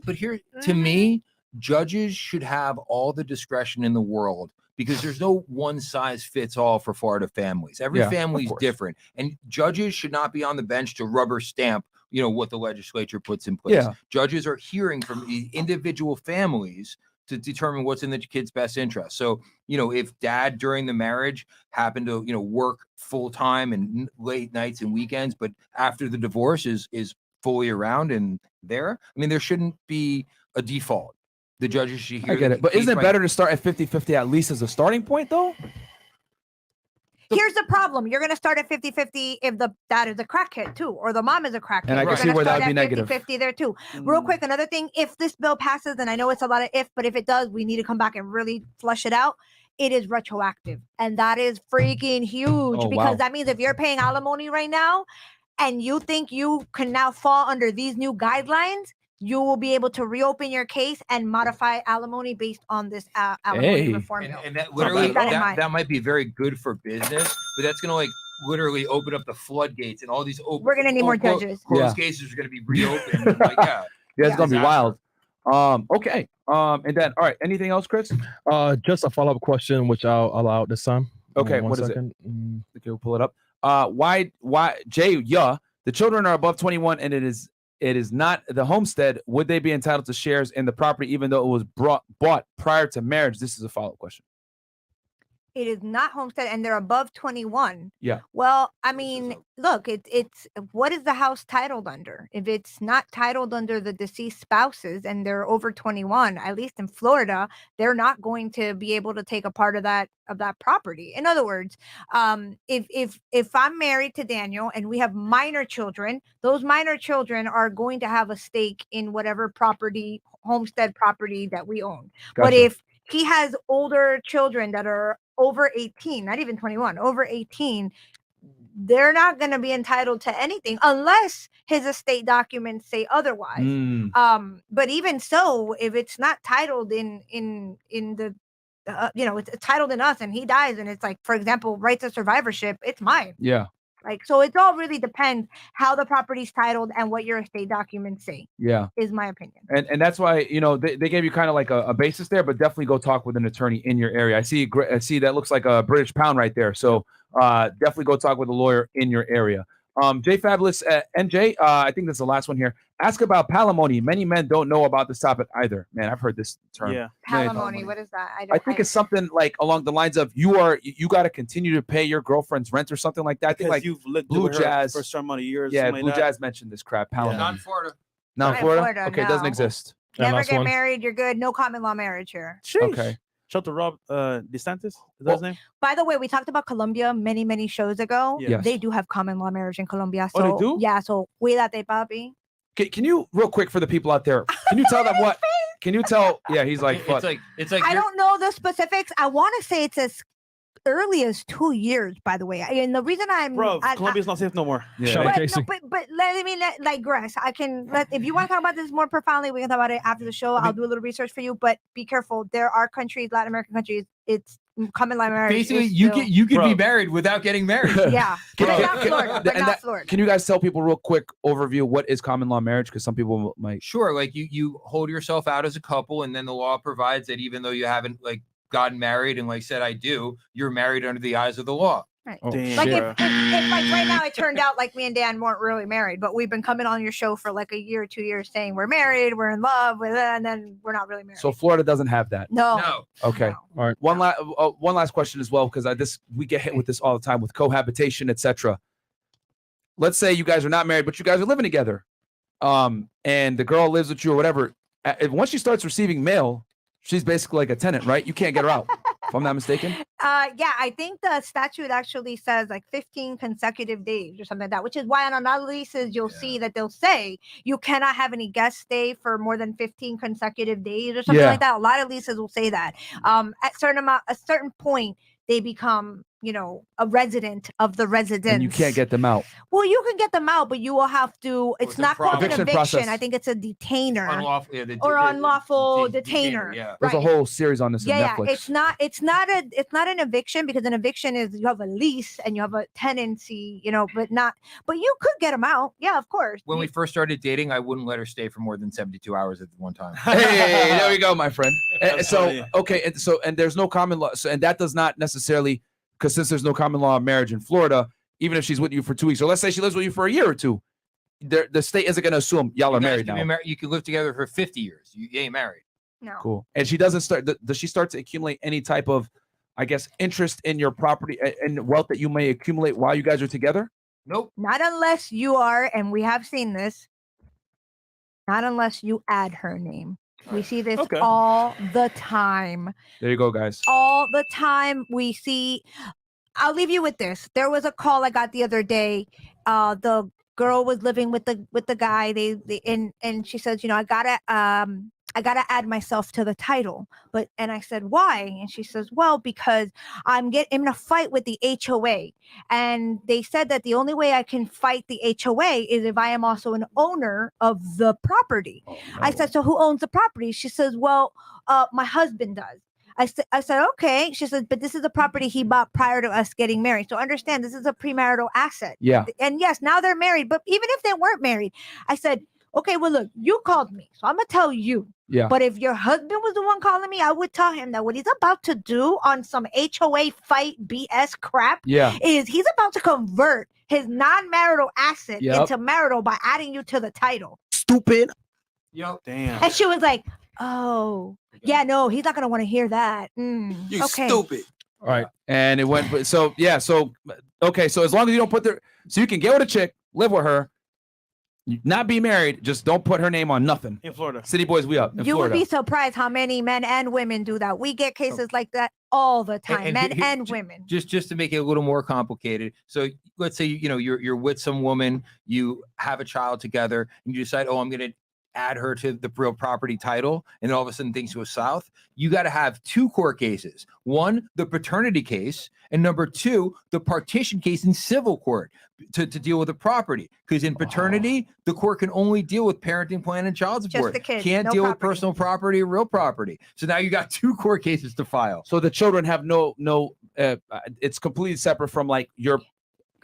But here, to me, judges should have all the discretion in the world because there's no one size fits all for Florida families. Every family is different. And judges should not be on the bench to rubber stamp what the legislature puts in place. Judges are hearing from the individual families to determine what's in the kid's best interest. So, you know, if dad during the marriage happened to, you know, work full time and late nights and weekends, but after the divorce is fully around and there, I mean, there shouldn't be a default. The judges should hear. I get it. But isn't it better to start at 50-50 at least as a starting point, though? Here's the problem. You're going to start at 50-50 if the dad is a crackhead too, or the mom is a crackhead. And I can see where that would be negative. 50-50 there too. Real quick, another thing, if this bill passes, and I know it's a lot of if, but if it does, we need to come back and really flush it out. It is retroactive. And that is freaking huge because that means if you're paying alimony right now and you think you can now fall under these new guidelines, you will be able to reopen your case and modify alimony based on this alimony reform bill. And that literally, that might be very good for business, but that's going to like literally open up the floodgates and all these open. We're going to need more judges. Closed cases are going to be reopened. And like, it's going to be wild. Okay. And then, all right. Anything else, Chris? Just a follow-up question, which I'll allow this time. Okay. What is it? Okay, we'll pull it up. Why, Jay, the children are above 21 and it is not the homestead. Would they be entitled to shares in the property even though it was bought prior to marriage? This is a follow-up question. It is not homestead and they're above 21. Yeah. Well, I mean, look, it's what is the house titled under? If it's not titled under the deceased spouses and they're over 21, at least in Florida, they're not going to be able to take a part of that property. In other words, if I'm married to Daniel and we have minor children, those minor children are going to have a stake in whatever property, homestead property that we own. Gotcha. But if he has older children that are over 18, not even 21, over 18, they're not going to be entitled to anything unless his estate documents say otherwise. But even so, if it's not titled in the it's titled in us and he dies and it's like, for example, rights of survivorship, it's mine. Yeah. Like, so it all really depends how the property's titled and what your estate documents say. Yeah. Is my opinion. And that's why, they gave you kind of like a basis there, but definitely go talk with an attorney in your area. I see that looks like a British pound right there. So definitely go talk with a lawyer in your area. Jay Fabulous, NJ, I think that's the last one here. Ask about palimony. Many men don't know about this topic either. Man, I've heard this term. Yeah. Palimony, what is that? I think it's something like along the lines of you got to continue to pay your girlfriend's rent or something like that. I think like you've lived Blue Jazz for some amount of years. Yeah, Blue Jazz mentioned this crap. Palimony. Not in Florida. Not in Florida? Okay, it doesn't exist. Never get married. You're good. No common law marriage here. Sheesh. Okay. Shout to Rob DeSantis. Is that his name? By the way, we talked about Colombia many shows ago. Yes. They do have common law marriage in Colombia. So, they do? Yeah. So, cuídate, papi. Can you, real quick for the people out there, can you tell them what? Can you tell? Yeah, he's like, it's like. I don't know the specifics. I want to say it's as early as 2 years, by the way. And the reason Colombia's not safe no more. Yeah. But let me digress. If you want to talk about this more profoundly, we can talk about it after the show. I'll do a little research for you, but be careful. There are countries, Latin American countries, it's common law marriage. Basically, you could be married without getting married. Yeah. But not Florida. Can you guys tell people real quick overview what is common law marriage? Because some people might. Sure. Like you hold yourself out as a couple, and then the law provides that even though you haven't gotten married and said I do, you're married under the eyes of the law. Right. Like if like right now it turned out like me and Dan weren't really married, but we've been coming on your show for like a year or 2 years saying we're married, we're in love with it, and then we're not really married. So Florida doesn't have that. No. Okay. No. All right. One last question as well, because we get hit with this all the time with cohabitation, etc. Let's say you guys are not married, but you guys are living together, and the girl lives with you or whatever. Once she starts receiving mail, she's basically like a tenant, right? You can't get her out. If I'm not mistaken. Yeah, I think the statute actually says like 15 consecutive days or something like that, which is why on a lot of leases you'll see that they'll say you cannot have any guest stay for more than 15 consecutive days or something like that. A lot of leases will say that. At a certain point, they become, a resident of the residence. And you can't get them out. Well, you can get them out, but you will have to. It's not called an eviction. Process. I think it's a detainer. Unlawful detainer. Yeah. There's a whole series on this on Netflix. Yeah, it's not an eviction, because an eviction is you have a lease and you have a tenancy, but you could get them out. Yeah, of course. When we first started dating, I wouldn't let her stay for more than 72 hours at one time. Hey, there we go, my friend. And there's no common law. So, and that does not necessarily, because since there's no common law of marriage in Florida, even if she's with you for 2 weeks, or let's say she lives with you for a year or two, the state isn't going to assume y'all are married now. You can live together for 50 years. You ain't married. No. Cool. And she doesn't start. Does she start to accumulate any type of, I guess, interest in your property and wealth that you may accumulate while you guys are together? Nope. Not unless you are, and we have seen this. Not unless you add her name. We see this Okay. all the time. There you go, guys. All the time we see. I'll leave you with this. There was a call I got the other day. The girl was living with the guy. And she says, I gotta add myself to the title. And I said, why? And she says, well, because I'm in a fight with the HOA. And they said that the only way I can fight the HOA is if I am also an owner of the property. Oh, no. I said, so who owns the property? She says, well, my husband does. I said, okay. She said, but this is a property he bought prior to us getting married. So understand, this is a premarital asset. Yeah. And yes, now they're married. But even if they weren't married, I said, okay, well, look, you called me. So I'm going to tell you. Yeah. But if your husband was the one calling me, I would tell him that what he's about to do on some HOA fight BS crap is he's about to convert his non-marital asset into marital by adding you to the title. Stupid. Yep. Damn. And she was like, oh, yeah, no, he's not going to want to hear that. You okay. stupid. All right. And it went. So, yeah. So, okay. So as long as you don't put so you can get with a chick, live with her, not be married, just don't put her name on nothing. In Florida. City Boys, we up. In You Florida. would be surprised how many men and women do that. We get cases like that all the time, men and women. Just to make it a little more complicated. So let's say you're with some woman, you have a child together, and you decide, oh, I'm going to add her to the real property title, and then all of a sudden things go south. You got to have two court cases. One, the paternity case, and number two, the partition case in civil court to deal with the property. Because in paternity, the court can only deal with parenting plan and child support. the kids, Can't no deal property. with personal property or real property. So now you got two court cases to file. So the children have no. It's completely separate from like your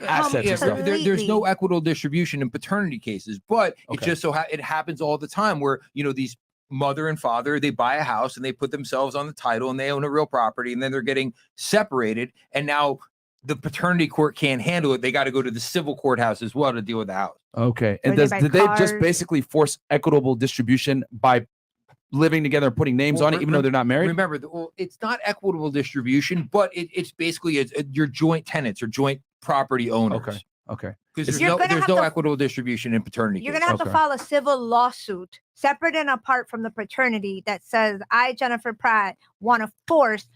assets Yeah, and stuff. there's no equitable distribution in paternity cases, but it Okay. just so it happens all the time where these mother and father, they buy a house and they put themselves on the title and they own a real property, and then they're getting separated, and now the paternity court can't handle it. They got to go to the civil courthouse as well to deal with the house. Okay. And Or they buy did they just cars. basically force equitable distribution by living together and putting names Well, on it, even though they're not married? Remember, it's not equitable distribution, but it's basically your joint tenants or joint property owners. Okay. Because You're gonna there's have no to- equitable distribution in paternity. You're going to have to Okay. file a civil lawsuit separate and apart from the paternity that says, I, Jennifer Pratt, want to force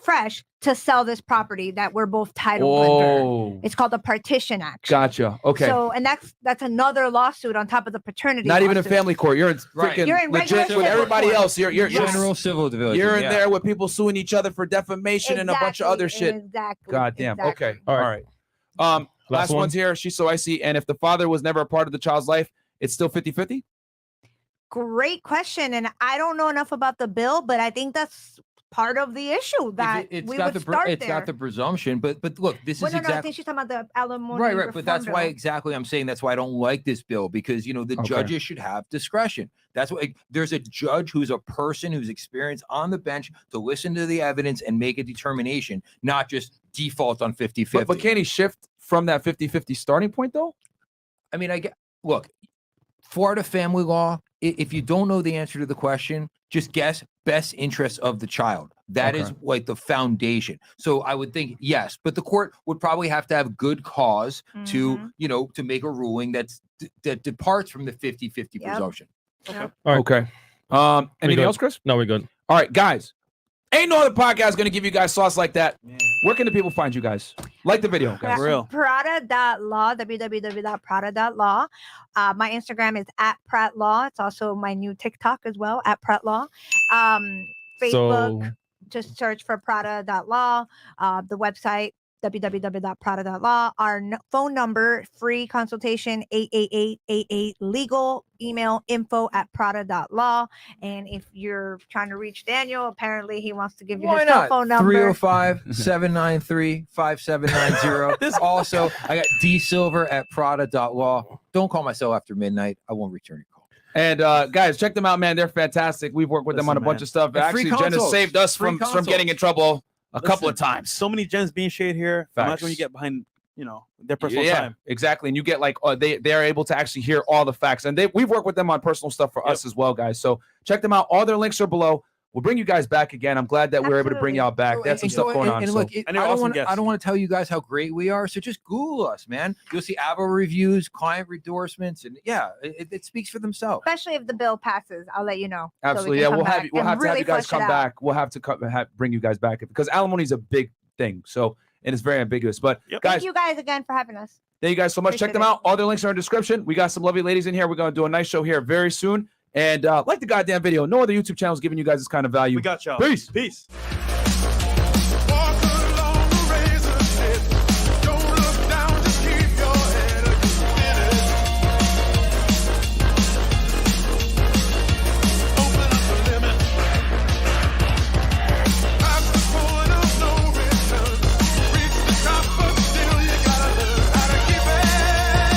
Fresh to sell this property that we're both titled under. Oh, It's called the partition action. gotcha. Okay. So, and that's another lawsuit on top of the paternity. Not even in lawsuit. family court. You're in Right. freaking You're in legit regular with civil everybody court. else. You're General civil division. You're in yeah. there with people suing each other for defamation and a bunch of other shit. Exactly. God damn. exactly. Okay. All All right. right. Last one. one's here. She's so icy. And if the father was never a part of the child's life, it's still 50-50? Great question. And I don't know enough about the bill, but I think that's part of the issue that It's we got would the start it's there. got the presumption, but look, this Well, is no, I exactly think she's talking about the alimony. right. But that's reform why bill. exactly I'm saying that's why I don't like this bill, because the Okay. judges should have discretion. That's why there's a judge who's a person who's experienced on the bench to listen to the evidence and make a determination, not just default on 50-50. But can he shift from that 50-50 starting point, though? I mean, look, Florida family law, if you don't know the answer to the question, just guess best interest of the child. That is Okay. like the foundation. So I would think yes, but the court would probably have to have good cause Mhm. to make a ruling that departs from the 50-50 Yep. presumption. All right. Okay. Anything good. else, Chris? No, we're good. All right, guys. Ain't no other podcast going to give you guys sauce like that. Man. Where can the people find you guys? Like the video, guys. For real. Prada.law, www.prada.law. My Instagram is @PrattLaw. It's also my new TikTok as well, @PrattLaw. Facebook, So just search for Prada.law. The website, www.prada.law. Our phone number, free consultation, 888-88 legal. Email info@prada.law. And if you're trying to reach Daniel, apparently he wants to give you Why his cell not? phone number. 305-793-5790. Also, I got dsilver@prada.law. Don't call my cell after midnight. I won't return your call. And guys, check them out, man. They're fantastic. We've worked with them on a Listen, bunch man. of stuff. And free Actually, Jen has consults. saved us Free from getting in consults. trouble a couple of Listen, times. So many gems being shared here. Facts. Imagine when you get behind their personal time. Exactly. And you get like they're able to actually hear all the facts. And we've worked with them on personal stuff for us as well, guys. So check them out. All their links are below. We'll bring you guys back again. I'm glad that we're able to bring y'all back. That's some stuff going on. And look, I don't want to tell you guys how great we are. So just Google us, man. You'll see Avo reviews, client endorsements, and it speaks for themselves. Especially if the bill passes, I'll let you know. Absolutely. We'll have to have you guys come back. We'll have to bring you guys back because alimony is a big thing. So, and it's very ambiguous. But guys, thank you guys again for having us. Thank you guys so much. Check them out. All their links are in the description. We got some lovely ladies in here. We're going to do a nice show here very soon. And like the goddamn video, no other YouTube channel is giving you guys this kind of value. We got y'all. Peace. Peace.